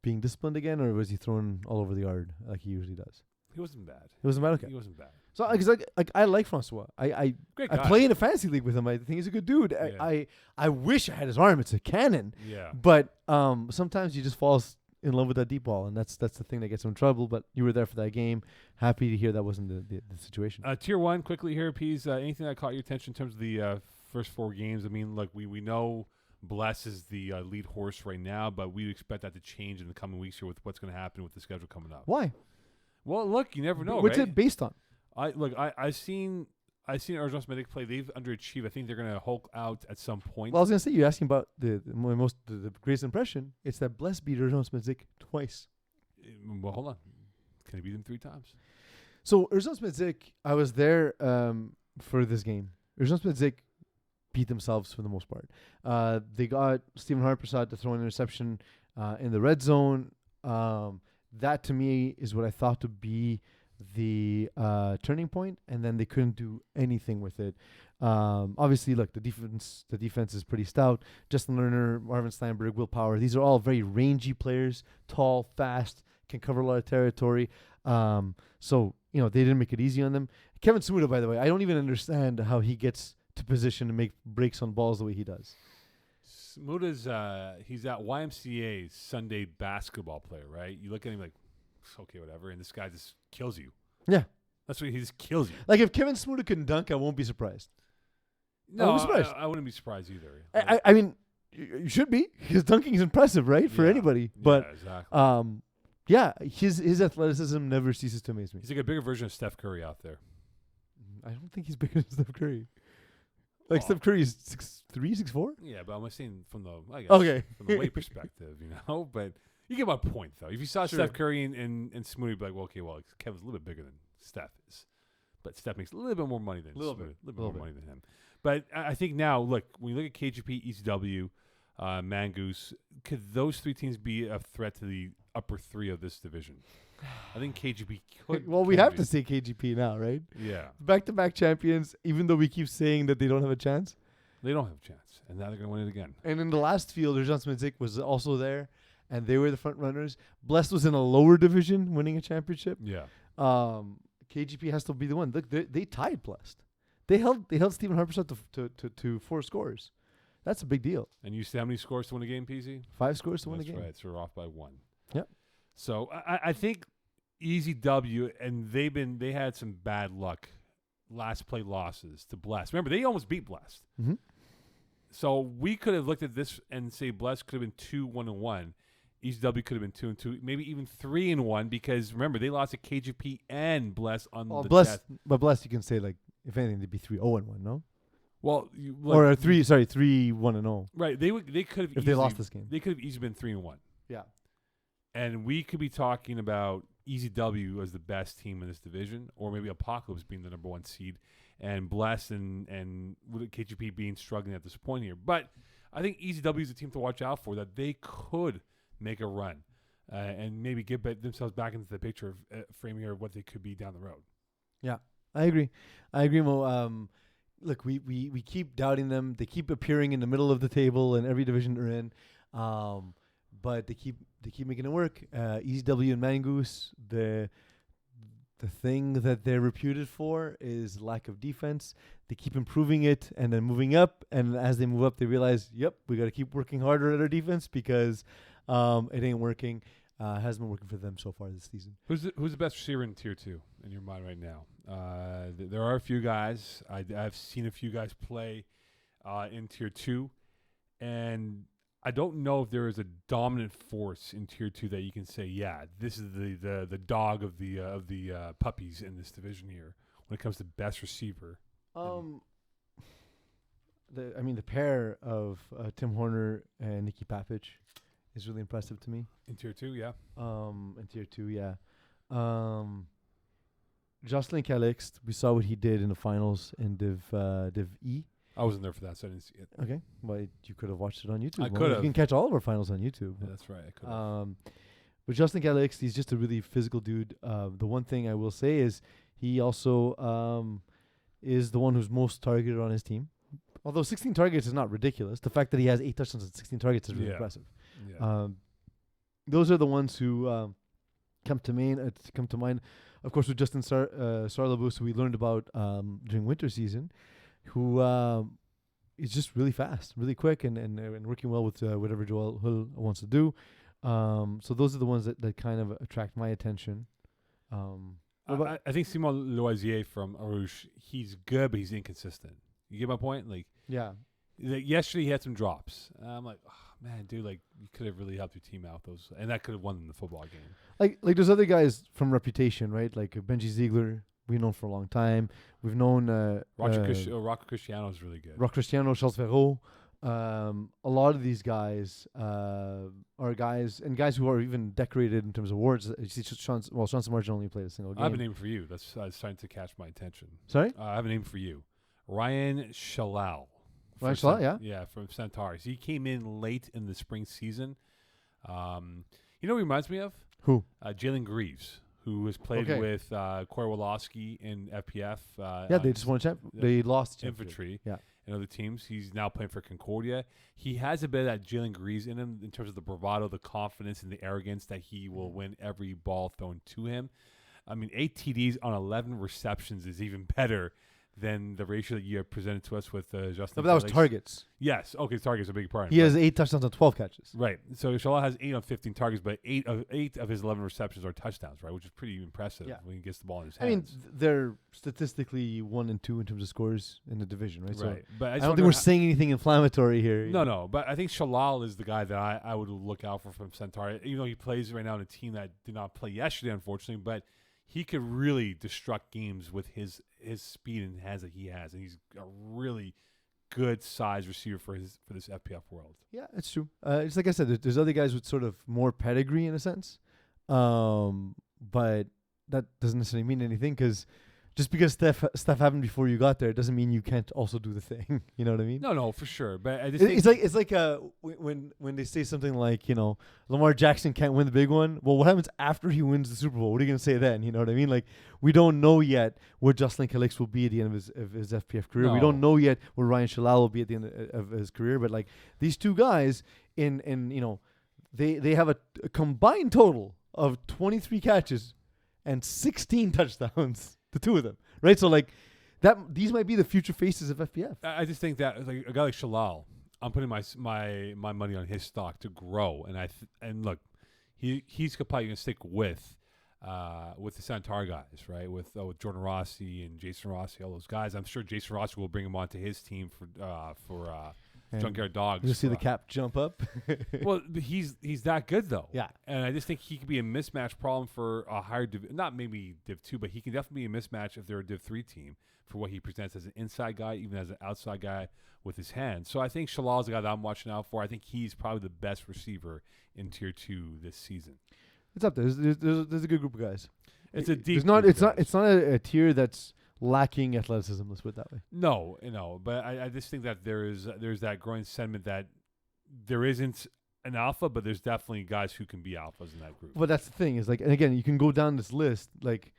being disciplined again, or was he thrown all over the yard like he usually does? He wasn't bad. It wasn't bad. Okay. He wasn't bad. So, because I like Francois. I Great I guy. play in a fantasy league with him. I think he's a good dude. Yeah. I wish I had his arm. It's a cannon. Yeah. But sometimes you just fall in love with that deep ball, and that's the thing that gets him in trouble. But you were there for that game. Happy to hear that wasn't the situation. Tier 1, quickly here, Pease. Anything that caught your attention in terms of the first 4 games? I mean, like we know Bless is the lead horse right now, but we expect that to change in the coming weeks here with what's going to happen with the schedule coming up. Why? Well, look, you never know. What's right? it based on? I've seen Arizona Medic play. They've underachieved. I think they're going to Hulk out at some point. Well, I was gonna say you're asking about the greatest impression. It's that Bless beat Arizona Smith twice. Well, hold on. Can he beat them 3 times? So Arizona Smith I was there for this game. Arizona Smith beat themselves for the most part. They got Stephen Harpersad to throw an interception in the red zone. That to me is what I thought to be the turning point, and then they couldn't do anything with it. Obviously, look, the defense is pretty stout. Justin Lerner, Marvin Steinberg, Will Power, these are all very rangy players, tall, fast, can cover a lot of territory. So, they didn't make it easy on them. Kevin Smuda, by the way, I don't even understand how he gets to position to make breaks on balls the way he does. Muda's he's at YMCA's Sunday basketball player, right? You look at him like, okay, whatever, and this guy just kills you. Yeah. That's what he just kills you. Like, if Kevin Smuda can dunk, I won't be surprised. No, wouldn't be surprised. I wouldn't be surprised either. I mean, you should be, because dunking is impressive, right, for Yeah. anybody. But, yeah, exactly. his athleticism never ceases to amaze me. He's like a bigger version of Steph Curry out there. I don't think he's bigger than Steph Curry. Like, Oh. Steph Curry is 6'3", 6'4"? Yeah, but I'm saying from the Okay. from the weight perspective, But you get my point, though. If you saw Sure. Steph Curry and Smoothie, you'd be like, well, okay, well, Kevin's a little bit bigger than Steph is, but Steph makes a little bit more money than Little Smoothie, bit. a little bit Little more bit. money than him. But I think now, look, when you look at KGP, ECW, Mangoose, could those 3 teams be a threat to the upper 3 of this division? I think KGP could. Well, we can have be. to say KGP now, right? Yeah, Back-to-back champions, even though we keep saying that they don't have a chance. they don't have a chance, and now they're going to win it again. And in the last field, Jean Smith was also there, and they were the front runners. Blessed was in a lower division, winning a championship. Yeah. KGP has to be the one. Look, they tied Blessed. They held Stephen Harper to 4 scores. That's a big deal. And you see how many scores to win a game, PZ? 5 scores to win a That's game. right. So we're off by 1. Yep. So I think easy W, and they had some bad luck. Last play losses to Blessed. Remember, they almost beat Blessed. Mm-hmm. So we could have looked at this and say Blessed could have been 2-1-1. East W could have been 2-2, maybe even 3-1, because remember they lost to KGP and Blessed on the Blessed, death. but Blessed, you can say, like, if anything, they'd be 3-0-1, no? Well, Or 3-1-0. Right, they could have If they lost this game. They could have easily been 3-1. Yeah. And we could be talking about Easy W as the best team in this division, or maybe Apocalypse being the number 1 seed, and Bless and KGP being struggling at this point here. But I think ECW is a team to watch out for, that they could make a run and maybe get themselves back into the picture of framing here of what they could be down the road. Yeah, I agree, Mo. Look, we keep doubting them. They keep appearing in the middle of the table in every division they're in, but they keep making it work. ECW and Mangoose, the thing that they're reputed for is lack of defense. They keep improving it and then moving up, and as they move up, they realize, yep, we got to keep working harder at our defense because it ain't working. Hasn't been working for them so far this season. Who's the best receiver in Tier 2 in your mind right now? There are a few guys. I've seen a few guys play in Tier 2, and I don't know if there is a dominant force in Tier 2 that you can say, yeah, this is the dog of the puppies in this division here when it comes to best receiver. The pair of Tim Horner and Nicky Papich is really impressive to me. In Tier 2, yeah. In Tier 2, yeah. Jocelyn Calix, we saw what he did in the finals in Div E. I wasn't there for that, so I didn't see it. Okay. Well, you could have watched it on YouTube. I could have. You can catch all of our finals on YouTube. Yeah, that's right. I could have. But Jocelyn Calix, he's just a really physical dude. The one thing I will say is he also is the one who's most targeted on his team. Although 16 targets is not ridiculous. The fact that he has 8 touchdowns and 16 targets is really impressive. Yeah. Those are the ones who come to mind. Of course, with Justin Sarlabus, who we learned about during winter season, who is just really fast, really quick, and working well with whatever Joel Hull wants to do. So those are the ones that kind of attract my attention. I think Simon Loisier from Arouche, he's good, but he's inconsistent. You get my point? Like yesterday he had some drops. I'm like, oh, man, dude, like you could have really helped your team out with those, and that could have won them the football game. Like there's other guys from reputation, right? Like Benji Ziegler, we've known for a long time. We've known Rocco Cristiano is really good. Rocco Cristiano, Charles Ferraud. A lot of these guys are guys who are even decorated in terms of awards. You see, Sean Samarjan only played a single game. I have a name for you. That's starting to catch my attention. Sorry? I have a name for you. Ryan Shalal. Ryan Shalal, yeah? Yeah, from Centaurs. He came in late in the spring season. You know what he reminds me of? Who? Jalen Greaves, who has played with Corey Wolofsky in FPF. They just won a champ. They lost Infantry. Yeah. And other teams. He's now playing for Concordia. He has a bit of that Jalen Greaves in him in terms of the bravado, the confidence, and the arrogance that he will win every ball thrown to him. I mean, 8 TDs on 11 receptions is even better than the ratio that you have presented to us with Justin. No, but that was targets. Yes. Okay, targets are a big part. He has 8 touchdowns on 12 catches. Right. So Shalal has 8 on 15 targets, but 8 of his 11 receptions are touchdowns, right? Which is pretty impressive when he gets the ball in his hands. I mean, they're statistically 1 and 2 in terms of scores in the division, right? Right. So but I don't think we're saying anything inflammatory here. No. But I think Shalal is the guy that I would look out for from Centaur. Even though he plays right now in a team that did not play yesterday, unfortunately, but he could really destruct games with his speed and hands that he has, and he's a really good size receiver for this FPF world. Yeah, it's true. It's like I said, there's other guys with sort of more pedigree in a sense, but that doesn't necessarily mean anything because just because stuff happened before you got there doesn't mean you can't also do the thing. You know what I mean? No, for sure. But I just it's like when they say something like, Lamar Jackson can't win the big one. Well, what happens after he wins the Super Bowl? What are you gonna say then? You know what I mean? Like we don't know yet what Jocelyn Calix will be at the end of his FPF career. No. We don't know yet what Ryan Shalal will be at the end of his career. But like these two guys they have a combined total of 23 catches and 16 touchdowns. The two of them, right? So like these might be the future faces of FPF. I just think that like a guy like Shalal, I'm putting my money on his stock to grow, and look, he's probably gonna stick with the Centaur guys, right? With Jordan Rossi and Jason Rossi, all those guys. I'm sure Jason Rossi will bring him onto his team for Junkyard Dogs. You'll see the cap jump up. Well, he's that good though. Yeah, and I just think he could be a mismatch problem for a higher not maybe Div 2, but he can definitely be a mismatch if they're a Div 3 team for what he presents as an inside guy, even as an outside guy with his hands. So I think Shalal's the guy that I'm watching out for. I think he's probably the best receiver in Tier 2 this season. It's up there. There's a good group of guys. It's a deep. It's not a tier that's lacking athleticism. Let's put it that way. No, but I just think that there's that growing sentiment that there isn't an alpha, but there's definitely guys who can be alphas in that group. But that's the thing is like, and again, you can go down this list like.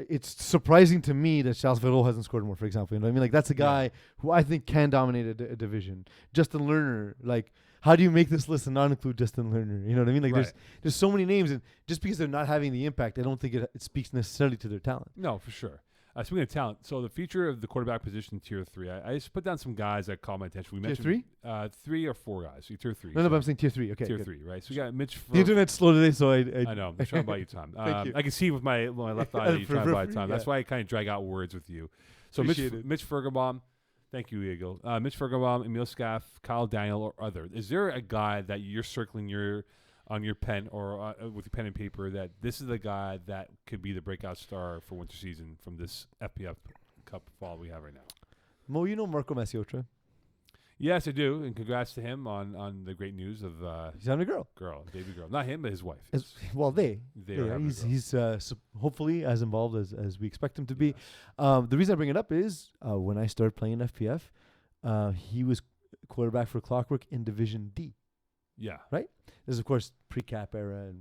It's surprising to me that Charles Verreau hasn't scored more, for example. You know what I mean? Like, that's a guy who I think can dominate a division. Justin Lerner, like, how do you make this list and not include Justin Lerner? You know what I mean? Like, there's so many names, and just because they're not having the impact, I don't think it speaks necessarily to their talent. No, for sure. Speaking of talent, so the future of the quarterback position, tier 3, I just put down some guys that caught my attention. We mentioned tier 3? 3 or 4 guys. Tier 3. No, but I'm saying tier 3. Okay. Tier 3, right? So we got Mitch. The internet's slow today, so I know. I'm trying to buy you time. Thank you. I can see with my left eye that you're trying to buy time. That's why I kind of drag out words with you. So Mitch Fergenbaum. Thank you, Eagle. Mitch Fergenbaum, Emil Scaff, Kyle Daniel, or other. Is there a guy that you're circling on your pen or with your pen and paper that this is the guy that could be the breakout star for winter season from this FPF Cup fall we have right now? Mo, you know Marco Masiotra? Yes, I do, and congrats to him on the great news of he's having a girl, baby girl. Not him, but his wife. He's hopefully as involved as we expect him to be. Yes. The reason I bring it up is when I started playing FPF, he was quarterback for Clockwork in Division D. Yeah. Right? This is, of course, pre-cap era,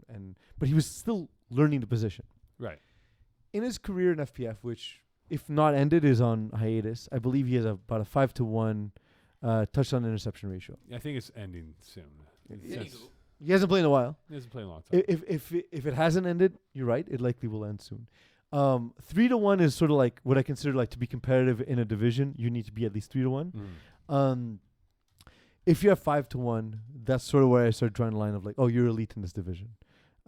but he was still learning the position. Right. In his career in FPF, which, if not ended, is on hiatus, I believe he has about a 5-to-1 touchdown interception ratio. I think it's ending soon. He hasn't played in a while. He hasn't played in a long time. If it hasn't ended, you're right. It likely will end soon. 3-to-1 is sort of like what I consider like to be competitive in a division. You need to be at least 3-to-1. If you have 5-to-1, that's sort of where I started drawing the line of like, oh, you're elite in this division.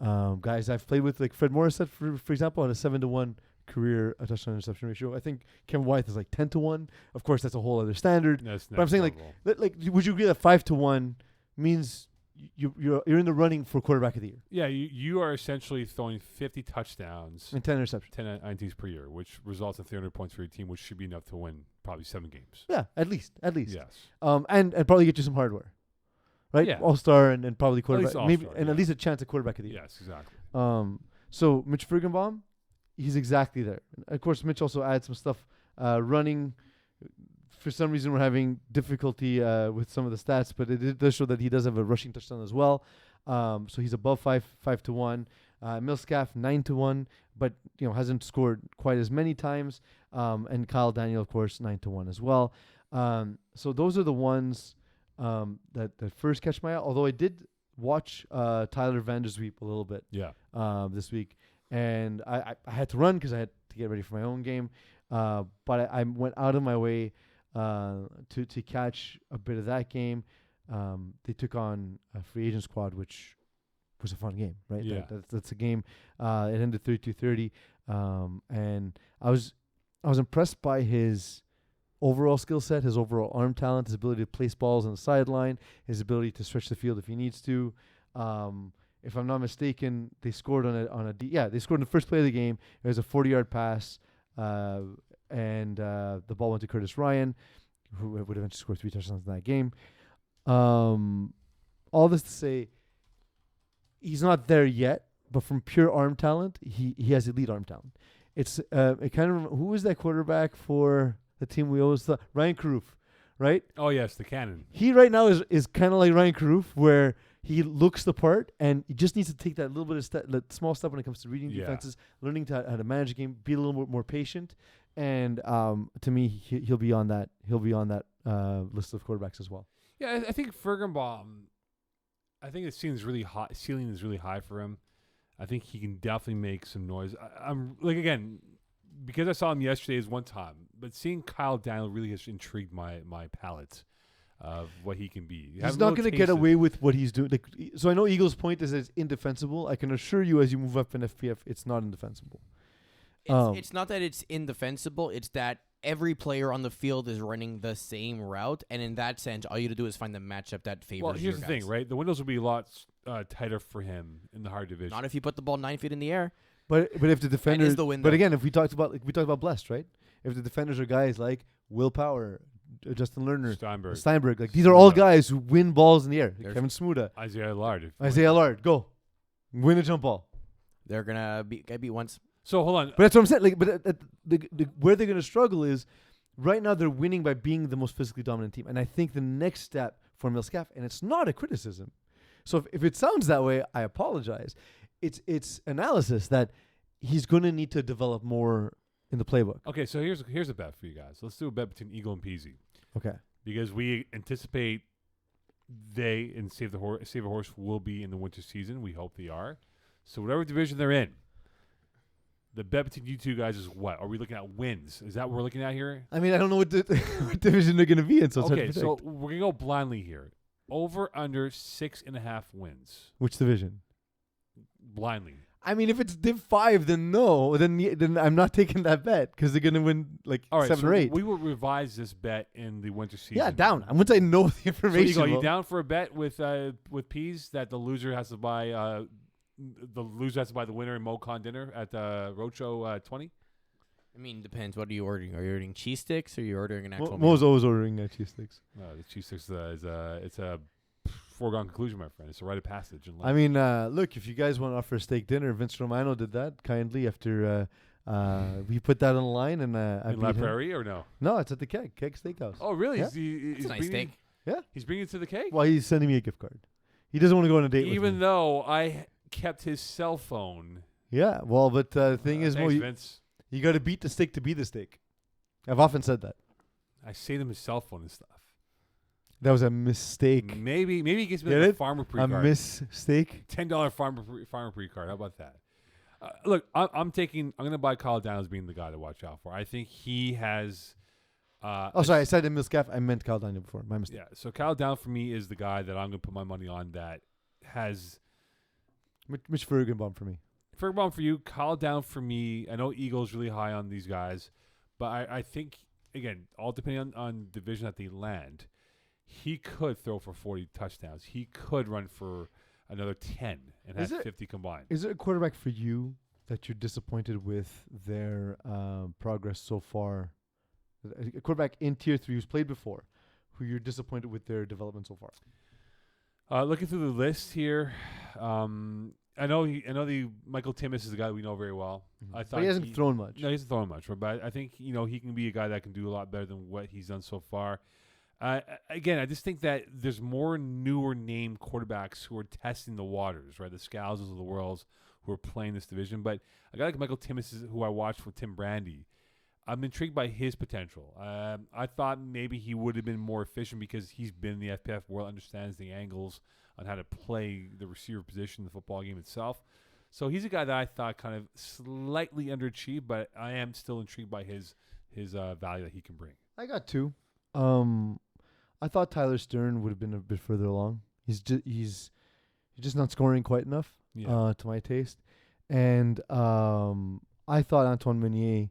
Guys I've played with, like Fred Morissette, for example, on a 7-to-1 career touchdown interception ratio. I think Kevin Wyeth is like 10-to-1. Of course, that's a whole other standard. But I'm saying like, would you agree that 5-to-1 means you're in the running for quarterback of the year? Yeah, you are essentially throwing 50 touchdowns and 10 interceptions, 10 INTs per year, which results in 300 points for your team, which should be enough to win probably 7 games. Yeah, at least. Yes. And probably get you some hardware, right? Yeah. All-star and probably quarterback, maybe, and yeah. at least a chance at quarterback of the year. Yes, exactly. So Mitch Fergenbaum, he's exactly there. Of course, Mitch also adds some stuff running. For some reason, we're having difficulty with some of the stats, but it does show that he does have a rushing touchdown as well. So he's above 5-to-1. Milscaff 9-to-1, but hasn't scored quite as many times. And Kyle Daniel, of course, 9-to-1 as well. So those are the ones that first catch my eye. Although I did watch Tyler Vandersweep a little bit this week, and I had to run because I had to get ready for my own game. But I went out of my way to catch a bit of that game. They took on a free agent squad, which was a fun game, right? Yeah. That's a game. It ended 32-30, and I was impressed by his overall skill set, his overall arm talent, his ability to place balls on the sideline, his ability to stretch the field if he needs to. If I'm not mistaken, they scored they scored in the first play of the game. It was a 40-yard pass. And the ball went to Curtis Ryan, who would eventually score 3 touchdowns in that game. All this to say, he's not there yet, but from pure arm talent, he has elite arm talent. It's it kind of who was that quarterback for the team we always thought? Ryan Caruth, right? Oh yes, the cannon. He right now is kind of like Ryan Caruth, where he looks the part, and he just needs to take that little bit of small step when it comes to reading defenses, learning how to manage a game, be a little bit more patient. And to me, he'll be on that. He'll be on that list of quarterbacks as well. Yeah, I think Fergenbaum. I think the ceiling is really high for him. I think he can definitely make some noise. I'm like, again, because I saw him yesterday is one time, but seeing Kyle Daniel really has intrigued my palate of what he can be. He's not going to get away with what he's doing. So I know Eagle's point is that it's indefensible. I can assure you, as you move up in FPF, it's not indefensible. It's not that it's indefensible. It's that every player on the field is running the same route, and in that sense, all you have to do is find the matchup that favors. Well, here's the thing, right? The windows will be a lot tighter for him in the hard division. Not if you put the ball 9 feet in the air. But if the defenders, the window. But again, if we talked about blessed, right? If the defenders are guys like Will Power, Justin Lerner, Steinberg, like these are all guys who win balls in the air. Kevin Smuda, Isaiah Allard, go win a jump ball. They're gonna get beat once. So hold on, but that's what I'm saying. Like, but where they're going to struggle is right now they're winning by being the most physically dominant team, and I think the next step for Milscaf, and it's not a criticism. So if it sounds that way, I apologize. It's analysis that he's going to need to develop more in the playbook. Okay, so here's a bet for you guys. Let's do a bet between Eagle and Peeze. Okay. Because we anticipate they and Save a Horse will be in the winter season. We hope they are. So whatever division they're in, the bet between you two guys is what? Are we looking at wins? Is that what we're looking at here? I mean, I don't know what, what division they're going to be in, so it's hard Okay, to so predict. we're going to go blindly here. Over, under 6.5 wins. Which division? Blindly. I mean, if it's Div 5, then no. Then I'm not taking that bet because they're going to win like All right, 7 so or 8. we will revise this bet in the winter season. Yeah, down. Once I know the So information. Eagle, are you well- down for a bet with Peeze that the loser has to buy the winner in Mocon dinner at Roadshow 20? I mean, depends. What are you ordering? Are you ordering cheese sticks or are you ordering an actual Mo's meal? always ordering cheese sticks. No, the cheese sticks it's a foregone conclusion, my friend. It's a rite of passage in life. I mean, look, if you guys want to offer a steak dinner, Vince Romano did that kindly after we put that on the line. And I in La beat him. Prairie or no? No, it's at the Keg Steakhouse. Oh, really? Yeah. It's He's a nice bringing, steak. Yeah. He's bringing it to the cake? Well, he's sending me a gift card. He doesn't want to go on a date with Even me. though I kept his cell phone. Yeah, well, but the thing is, Mo, Thanks, Vince. you got to beat the steak to be the steak. I've often said that. I saved him his cell phone and stuff. That was a mistake. Maybe he gets me Get like a it? farmer A pre-card. mistake. $10 farmer pre-card. How about that? Look, I'm going to buy Kyle Down as being the guy to watch out for. I think he has. Oh, sorry, I said in Milscaf. I meant Kyle Daniel before. My mistake. Yeah, so Kyle Down for me is the guy that I'm going to put my money on that has. Mitch Fergenbaum for me. Fergbomb for you, Kyle Down for me. I know Eagles really high on these guys, but I think, again, all depending on division that they land, he could throw for 40 touchdowns. He could run for another 10 and Is have it- 50 combined. Is there a quarterback for you that you're disappointed with their progress so far? A quarterback in Tier 3 who's played before, who you're disappointed with their development so far? Looking through the list here, I know the Michael Timmis is the guy we know very well. I thought But he hasn't thrown much. No, he hasn't thrown much, but I think he can be a guy that can do a lot better than what he's done so far. Again, I just think that there's more newer name quarterbacks who are testing the waters, right? The Scouses of the world who are playing this division. But a guy like Michael Timmis, who I watched with Tim Brandy, I'm intrigued by his potential. I thought maybe he would have been more efficient because he's been in the FPF world, understands the angles on how to play the receiver position in the football game itself. So he's a guy that I thought kind of slightly underachieved, but I am still intrigued by his value that he can bring. I got 2. I thought Tyler Stern would have been a bit further along. He's just not scoring quite enough to my taste. And I thought Antoine Meunier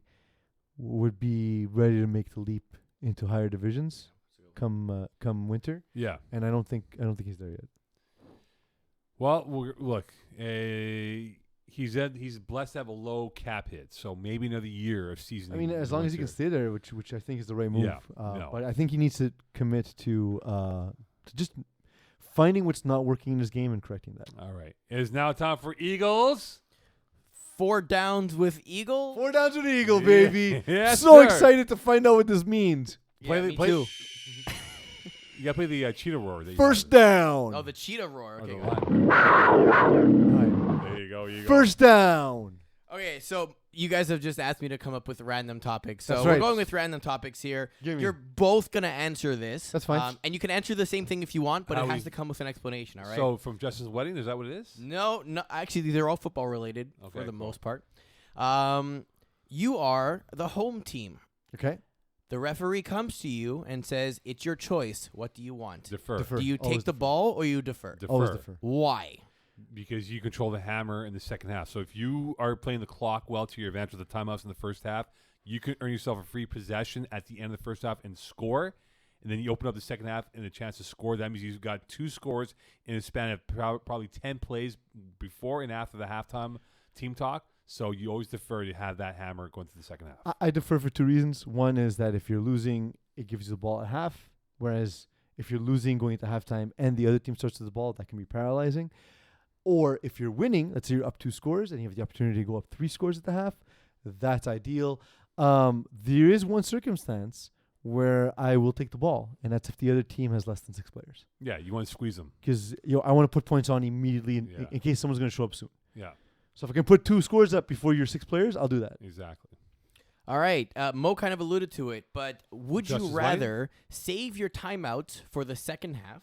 would be ready to make the leap into higher divisions come winter. Yeah. And I don't think he's there yet. Well, look, he's blessed to have a low cap hit, so maybe another year of season. I mean, as long as he can stay there, which I think is the right move. Yeah, no. But I think he needs to commit to just finding what's not working in his game and correcting that. All right. It is now time for Eagles. 4 downs with Eagle. 4 downs with the Eagle, Yeah. baby. Yes, So sir. excited to find out what this means. Yeah, me play- too. You got to play the cheetah roar. That you First got. down. Oh, the cheetah roar. Or Okay, the got it. Right. There you go. First down. Okay, so you guys have just asked me to come up with random topics. So That's we're right. going with random topics here. Give me. You're both going to answer this. That's fine. And you can answer the same thing if you want, but How it has we- to come with an explanation, all right? So from Justin's wedding, is that what it is? No, actually, they're all football related Okay, for the cool. most part. You are the home team. Okay. The referee comes to you and says, "It's your choice. What do you want? Defer. Defer. Do you Always take the ball or you defer? Always defer. Why? Because you control the hammer in the second half. So if you are playing the clock well to your advantage with the timeouts in the first half, you can earn yourself a free possession at the end of the first half and score. And then you open up the second half and a chance to score. That means you've got 2 scores in a span of probably 10 plays before and after the halftime team talk. So you always defer to have that hammer going through the second half. I defer for 2 reasons. One is that if you're losing, it gives you the ball at half. Whereas if you're losing going into halftime and the other team starts with the ball, that can be paralyzing. Or if you're winning, let's say you're up 2 scores and you have the opportunity to go up 3 scores at the half, that's ideal. There is one circumstance where I will take the ball, and that's if the other team has less than 6 players. Yeah, you want to squeeze them. Because I want to put points on immediately Yeah. in case someone's going to show up soon. Yeah, So if I can put 2 scores up before your 6 players, I'll do that. exactly. All right. Mo kind of alluded to it, but would Just you as rather save your timeouts for the second half,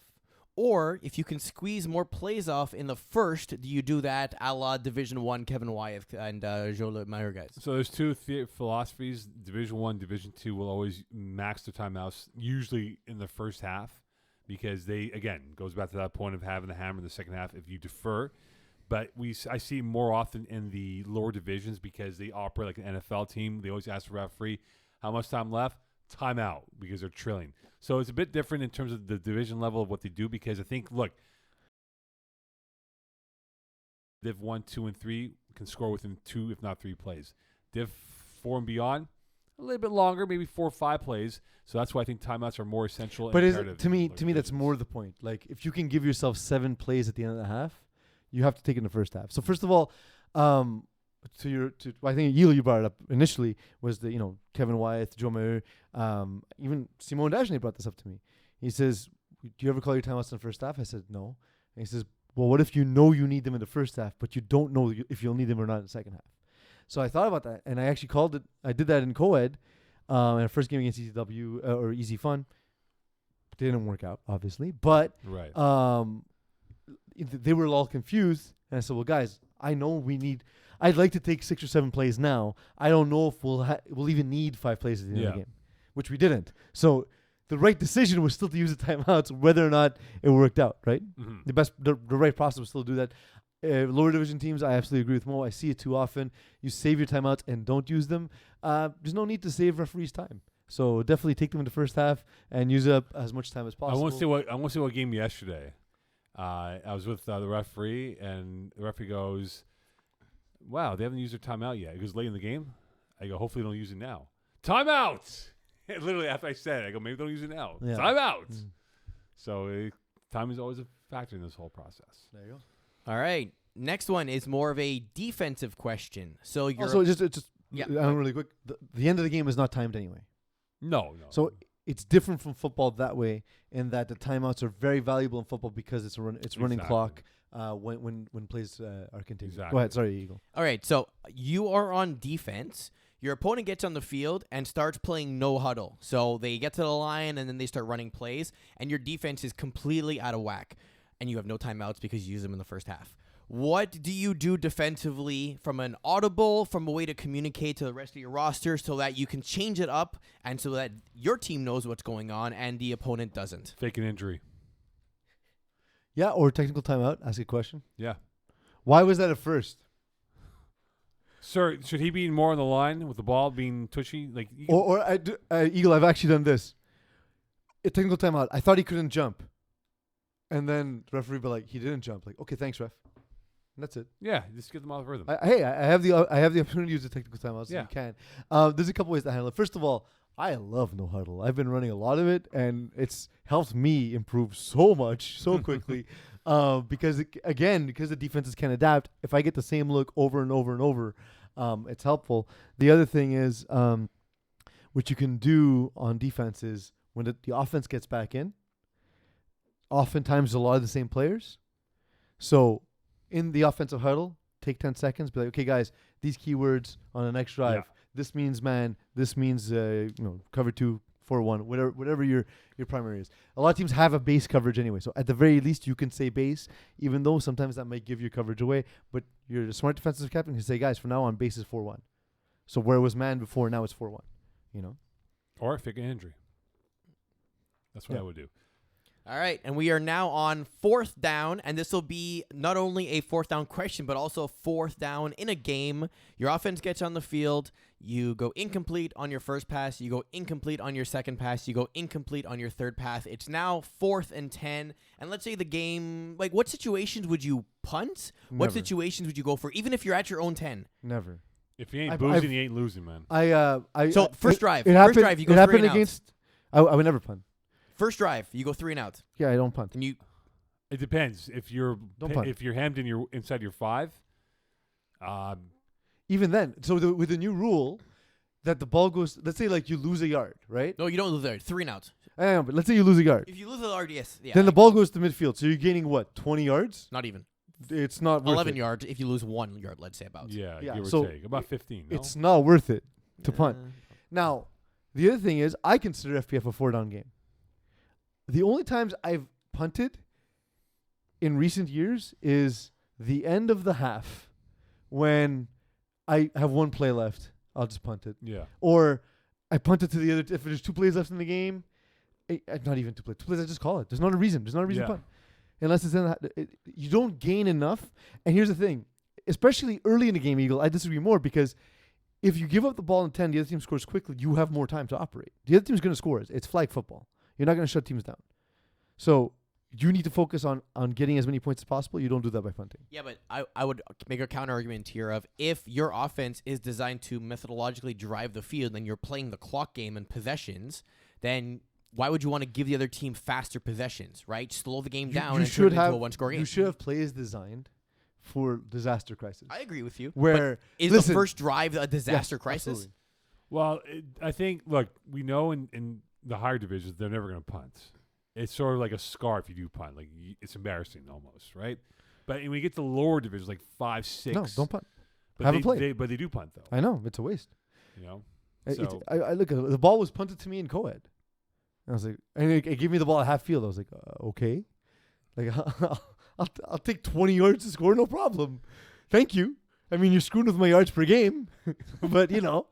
or if you can squeeze more plays off in the first, do you do that a la Division 1 Kevin Wyeth and Joe Meyer guys? So there's two philosophies. Division 1, Division 2 will always max their timeouts, usually in the first half, because they, again, goes back to that point of having the hammer in the second half if you defer. But I see more often in the lower divisions because they operate like an NFL team. They always ask the referee, how much time left? Timeout, because they're trailing. So it's a bit different in terms of the division level of what they do, because I think, look, Div 1, 2, and 3 can score within 2, if not 3 plays. Div 4 and beyond, a little bit longer, maybe 4 or 5 plays. So that's why I think timeouts are more essential. But and imperative to me, in lower that's divisions. more the point. Like, if you can give yourself 7 plays at the end of the half, you have to take it in the first half. So first of all, I think you brought it up initially was the Kevin Wyeth, Joe Meyer, even Simone Dagenet brought this up to me. He says, "Do you ever call your timeouts in the first half?" I said no. And he says, "Well, what if you know you need them in the first half, but you don't know if you'll need them or not in the second half?" So I thought about that, and I actually called it. I did that in co-ed, in our first game against ECW or Easy Fun. Didn't work out, obviously, but Right. they were all confused, and I said, "Well, guys, I know I'd like to take 6 or 7 plays now. I don't know if we'll even need 5 plays at the end of the game," which we didn't. So the right decision was still to use the timeouts, whether or not it worked out. Right? Mhm. The right process was still to do that. Lower division teams, I absolutely agree with Mo. I see it too often. You save your timeouts and don't use them. There's no need to save referees' time. So definitely take them in the first half and use up as much time as possible. I want to see what game yesterday. I was with the referee, and the referee goes, "Wow, they haven't used their timeout yet." It goes late in the game. I go, "Hopefully, they don't use it now." Timeout. Literally after I said it, I go, "Maybe don't use it now." Yeah. Timeout. Mm. So time is always a factor in this whole process. There you go. All right. Next one is more of a defensive question. So you're Also, just Yeah. really quick. The end of the game is not timed anyway. No. So it's different from football that way, in that the timeouts are very valuable in football because it's running Exactly. clock when plays are continued. Exactly. Go ahead. Sorry, Eagle. All right, so you are on defense. Your opponent gets on the field and starts playing no huddle. So they get to the line and then they start running plays, and your defense is completely out of whack, and you have no timeouts because you use them in the first half. What do you do defensively from an audible, from a way to communicate to the rest of your roster so that you can change it up and so that your team knows what's going on and the opponent doesn't? Fake an injury. Yeah, or technical timeout. Ask a question. Yeah. Why was that at first? Sir, should he be more on the line with the ball being tushy? Like, Eagle, I've actually done this. A technical timeout. I thought he couldn't jump, and then the referee be like, "He didn't jump." Like, okay, thanks, ref. And that's it. yeah, just get them out of rhythm. I have the opportunity to use the technical timeout, so Yeah. you can. There's a couple ways to handle it. First of all, I love no huddle. I've been running a lot of it, and it's helped me improve so much so quickly. Because the defenses can adapt. If I get the same look over and over and over, it's helpful. The other thing is, what you can do on defense is when the offense gets back in, oftentimes a lot of the same players. So in the offensive huddle, take 10 seconds, be like, okay, guys, these keywords on the next drive. Yeah. This means man. This means cover 2, 4-1, whatever your primary is. A lot of teams have a base coverage anyway, so at the very least you can say base, even though sometimes that might give your coverage away. But you're a smart defensive captain. You say, guys, from now on, base is 4-1. So where it was man before, now it's 4-1. Or fake an injury. That's what Yeah. I would do. All right, and we are now on 4th down, and this will be not only a 4th down question, but also 4th down in a game. Your offense gets on the field. You go incomplete on your first pass. You go incomplete on your second pass. You go incomplete on your third pass. It's now 4th and 10. And let's say the game, like, what situations would you punt? What Never. situations would you go for, even if you're at your own 10? Never. If he ain't I've- boozing, I've- he ain't losing, man. So first drive, It first happened, drive, you go it 3 happened and out. against. I would never punt. First drive, you go 3 and out. Yeah, I don't punt. And you It depends. If you're Don't punt. if you're hammed in your inside your 5, Even then, so with the new rule, that the ball goes. Let's say like you lose a yard, right? No, you don't lose there. 3 and outs. I know, but let's say you lose a yard. If you lose the yard, yes. Yeah, Then the ball goes to midfield. So you're gaining what? 20 yards? Not even. It's not worth 11 it. yards if you lose 1 yard, let's say about. Yeah, Yeah, give or so take. About 15, no? It's not worth it to punt. Now, the other thing is I consider FPF a 4-down game. The only times I've punted in recent years is the end of the half when I have 1 play left. I'll just punt it. Yeah. Or I punt it to the other. If there's 2 plays left in the game, not even 2 plays. 2 plays, I just call it. There's not a reason. There's not a reason to punt. Unless it's in you don't gain enough. And here's the thing, especially early in the game, Eagle, I disagree more because if you give up the ball in 10, the other team scores quickly, you have more time to operate. The other team's going to score. It's flag football. You're not going to shut teams down. So you need to focus on getting as many points as possible. You don't do that by punting. Yeah, but I would make a counter argument here of if your offense is designed to methodologically drive the field and you're playing the clock game and possessions, then why would you want to give the other team faster possessions, right? Slow the game down and turn it into a one-score game. You should have plays designed for disaster crisis. I agree with you. Where is the first drive a disaster crisis? Absolutely. Well, I think, look, we know in the higher divisions, they're never going to punt. It's sort of like a scar if you do punt. Like, it's embarrassing almost, right? But when you get to lower divisions, like 5, 6. No, don't punt. But Have a play. But they do punt, though. I know. It's a waste. You know? I look at the ball was punted to me in co-ed. I was like, and it gave me the ball at half field. I was like, okay. Like, I'll take 20 yards to score, no problem. Thank you. I mean, you're screwing with my yards per game. But, you know.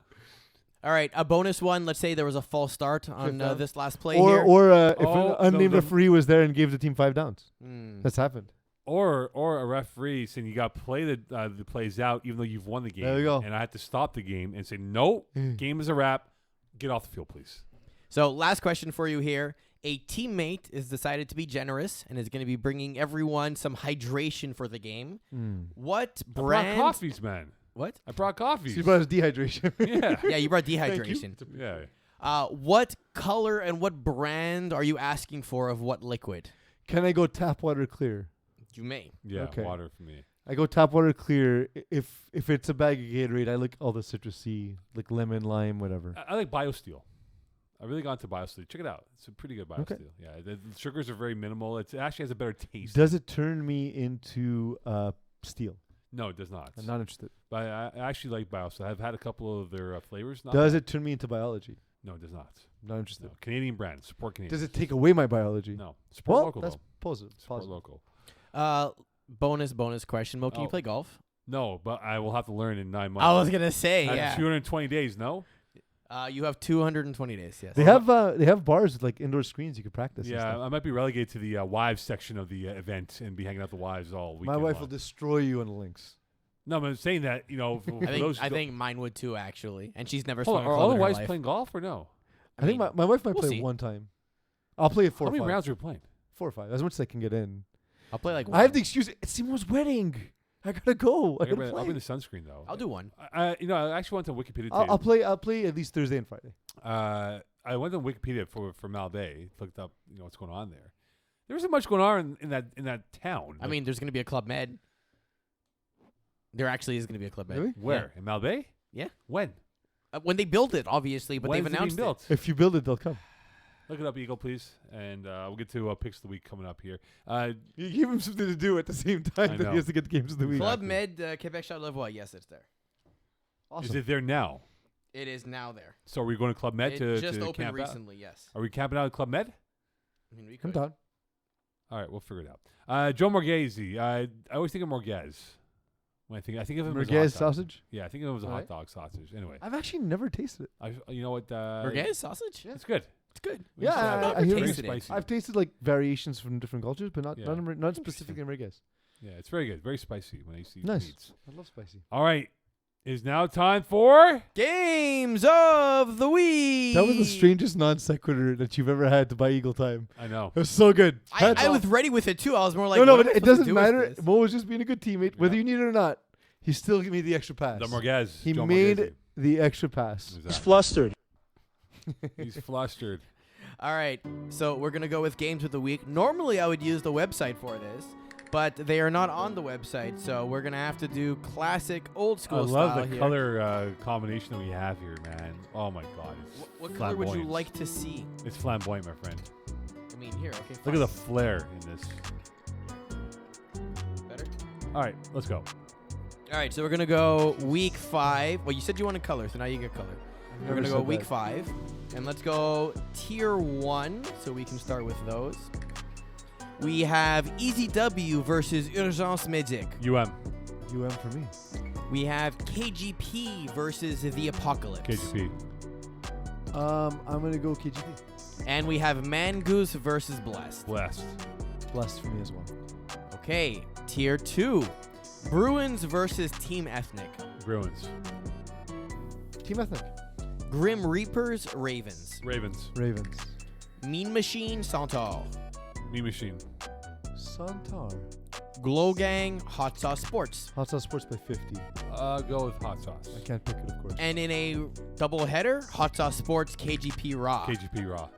All right, a bonus one. Let's say there was a false start on this last play or, here. Or if an unnamed referee was there and gave the team 5 downs. That's happened. Or a referee saying you got to play the plays out even though you've won the game. There you go. And I had to stop the game and say, no, game is a wrap. Get off the field, please. So last question for you here. A teammate is decided to be generous and is going to be bringing everyone some hydration for the game. What brand? I brought coffees, man. What? I brought coffees. So you brought us dehydration. Yeah. Yeah, you brought dehydration. Yeah. What color and what brand are you asking for of what liquid? Can I go tap water clear? You may. Yeah, Okay. water for me. I go tap water clear. If it's a bag of Gatorade, I like all the citrusy, like lemon, lime, whatever. I like BioSteel. I really got into BioSteel. Check it out. It's a pretty good BioSteel. Okay. Yeah, the sugars are very minimal. It actually has a better taste. Does it turn me into steel? No, it does not. I'm not interested. But I actually like BioSteel. I've had a couple of their flavors. Not Does bad. it turn me into biology? No, it does not. Not interested. No. Canadian brand. Support Canadian. Does it take away my biology? No. Support Well, local, that's though. positive. Support Positive. local. Bonus question. Mo, can you Oh. play golf? No, but I will have to learn in 9 months. I was going to say, I have yeah. 220 days, no? You have 220 days, yes. They have bars with like indoor screens you can practice. and Yeah, stuff. I might be relegated to the wives section of the event and be hanging out the wives all weekend. My wife long. will destroy you on the links. No, but I'm saying that, you know, for those I think mine would too, actually. And she's never Hold swung on, a are club all in the her wives life. playing golf or no? I think my wife might we'll play see. one time. I'll play it 4 How or many 5. rounds are you playing? 4 or 5, as much as I can get in. I'll play like one. I have the excuse. It's Simo's wedding. I gotta go. I gotta I'll play. be in the sunscreen, though. I'll do one. I actually went to Wikipedia I'll today. play at least Thursday and Friday. I went to Wikipedia for Malbay, looked up, you know, what's going on there. There isn't much going on in that town. I mean, there's going to be a Club Med. There actually is going to be a Club Med. Really? where? In Malbay? Yeah. When? When they build it, obviously, but When's they've it being announced it. built? If you build it, they'll come. Look it up, Eagle, please. And we'll get to picks of the week coming up here. You give him something to do at the same I time that know. he has to get the games of the week. Club Med, Quebec Charlevoix. Yes, it's there. Awesome. Is it there now? It is now there. So are we going to Club Med It to just opened camp recently, yes. out? Are we camping out at Club Med? I mean, we I'm could. down. All right, we'll figure it out. Joe Morghese. I always think of Morghese. When I think of him as a hot Merguez dog. sausage? Yeah, I think of him as a hot Alright. dog sausage. Anyway, I've actually never tasted it. you know what? Merguez sausage? It's good. It's good. We used to Yeah, have I it. hear Very tasted it. spicy. I've tasted like variations from different cultures, but not Yeah. not specifically Merguez. Yeah, it's very good. Very spicy when I used to eat Nice. meats. I love spicy. All right. It is now time for... Games of the week. That was the strangest non sequitur that you've ever had to buy Eagle Time. I know. It was so good. I was ready with it too. I was more like, no, what but am I it supposed to doesn't do with matter. this? Mo was just being a good teammate, whether Yeah. you need it or not. He still gave me the extra pass. The Morghese. He Joe made Morghese. the extra pass. Exactly. flustered. He's flustered. All right, so we're gonna go with games of the week. Normally, I would use the website for this, but they are not on the website, so we're gonna have to do classic old I school love style the here. color combination that we have here, man. Oh my God, it's What color would you flamboyant. like to see? It's flamboyant, my friend. I mean, here, okay. Look at the flare in this. Better. All right, let's go. All right, so we're gonna go week 5. Well, you said you wanted color, so now you get color. We're Never gonna go said week that. 5, and let's go tier 1, so we can start with those. We have Easy W versus Urgence Medic. UM, For me. We have KGP versus The Apocalypse. KGP. I'm gonna go KGP. And we have Mangoose versus Blessed. Blessed. Blessed for me as well. Okay, tier 2. Bruins versus Team Ethnic. Bruins. Team Ethnic. Grim Reapers, Ravens. Ravens. Ravens. Mean Machine, Centaur. Me Machine. Santar. Glow Gang, Hot Sauce Sports. Hot Sauce Sports by 50. Go with hot sauce. I can't pick it, of course. And in a double header, Hot Sauce Sports, KGP Raw. KGP Raw.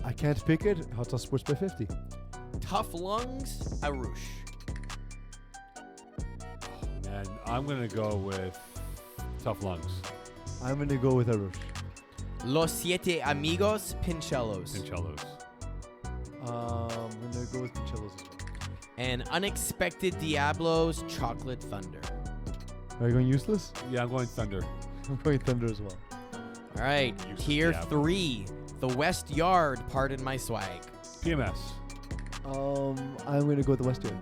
I can't pick it. Hot Sauce Sports by 50. Tough Lungs, Arush. Man, I'm gonna go with Tough Lungs. I'm gonna go with Arush. Los Siete Amigos, Pinchellos. Pinchellos. I'm gonna go with Pichellos as well. And Unexpected Diablos, Chocolate Thunder. Are you going useless? Yeah, I'm going Thunder. I'm going Thunder as well. All right, Useless tier Diablo. 3. The West Yard, Pardon My Swag. PMS. I'm gonna go with the West Yard.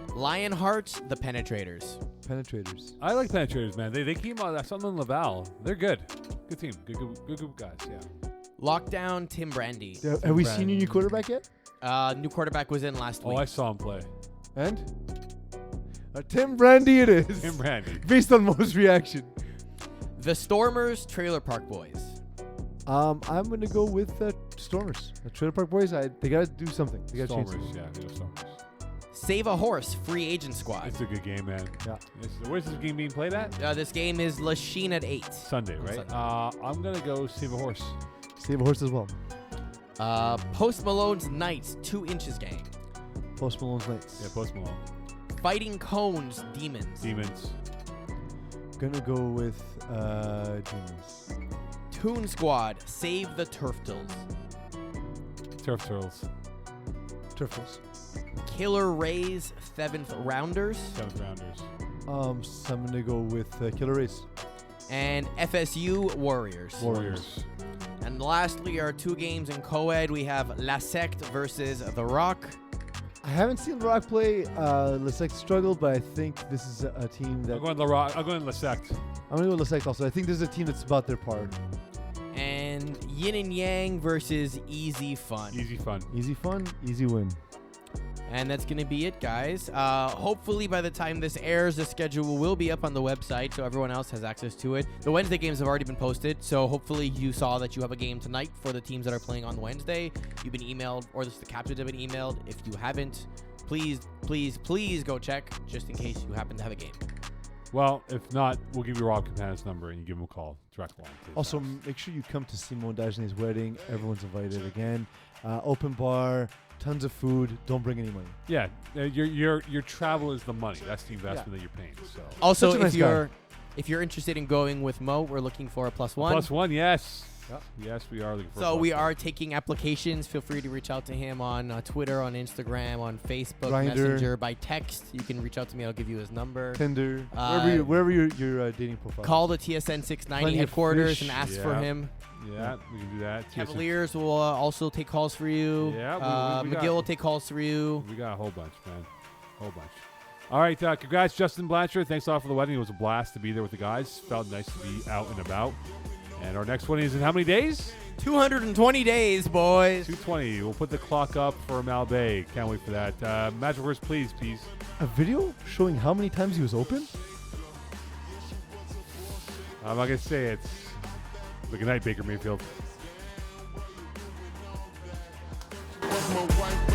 Lionhearts, The Penetrators. Penetrators. I like Penetrators, man. They came out that Sunderland Laval. They're good. Good team. Good group of guys. Yeah. Lockdown, Tim Brandy. Have we seen your new quarterback yet? New quarterback was in last Oh, week. I saw him play. And? Tim Brandy it is. Tim Brandy. Based on most reaction. The Stormers, Trailer Park Boys. I'm gonna go with Stormers. The Trailer Park Boys. They gotta do something. They gotta change Stormers. something. Yeah, Stormers. Save a Horse, Free Agent Squad. It's a good game, man. Yeah. Where's this game being played at? This game is Lachine at 8. Sunday, On right? Sunday. I'm gonna go Save a Horse. Save a Horse as well. Post Malone's Knights, 2 Inches Gang. Post Malone's Knights. Yeah, Post Malone. Fighting Cones, Demons. Demons. Gonna go with Demons. Toon Squad, Save the Turtles. Turf Turtles. Turtles. Killer Rays, 7th Rounders. 7th rounders. So I'm gonna go with Killer Race. And FSU Warriors. Warriors. And lastly, our 2 games in co-ed. We have La Secte versus The Rock. I haven't seen The Rock play. Lesec struggled, but I think this is a team that I'm going the Rock. I'm going La Secte. I'm gonna go with Lesec also. I think this is a team that's about their par. And Yin and Yang versus Easy Fun. Easy fun. Easy fun, easy win. And that's going to be it, guys. Hopefully, by the time this airs, the schedule will be up on the website, so everyone else has access to it. The Wednesday games have already been posted, so hopefully you saw that you have a game tonight for the teams that are playing on Wednesday. You've been emailed, or the captions have been emailed. If you haven't, please, please, please go check, just in case you happen to have a game. Well, if not, we'll give you Rob Campana's number and you give him a call. Direct line. to his Also, house. make sure you come to Simone Dagenet's wedding. Everyone's invited again. Open bar, tons of food. Don't bring any money. Yeah, your travel is the money. That's the investment that you're paying. So Also, Such a nice if you're interested in going with Mo, we're looking for a +1. +1, yes. Yep. Yes, we are looking for. So a we +1. are taking applications. Feel free to reach out to him on Twitter, on Instagram, on Facebook, Grindr. Messenger, by text. You can reach out to me. I'll give you his number. Tinder, Uh, wherever your dating profile. Call the TSN 690 Plenty of headquarters fish. and ask for Yeah. him. Yeah, we can do that. Cavaliers will also take calls for you. Yeah, we McGill got- will take calls for you. We got a whole bunch, man. Whole bunch. All right, congrats, Justin Blanchard. Thanks a lot for the wedding. It was a blast to be there with the guys. Felt nice to be out and about. And our next one is in how many days? 220 days, boys. 220. We'll put the clock up for Malbay. Can't wait for that. Magic words, please, Peeze. A video showing how many times he was open? I'm not going to say it. But good night, Baker Mayfield. Was my wife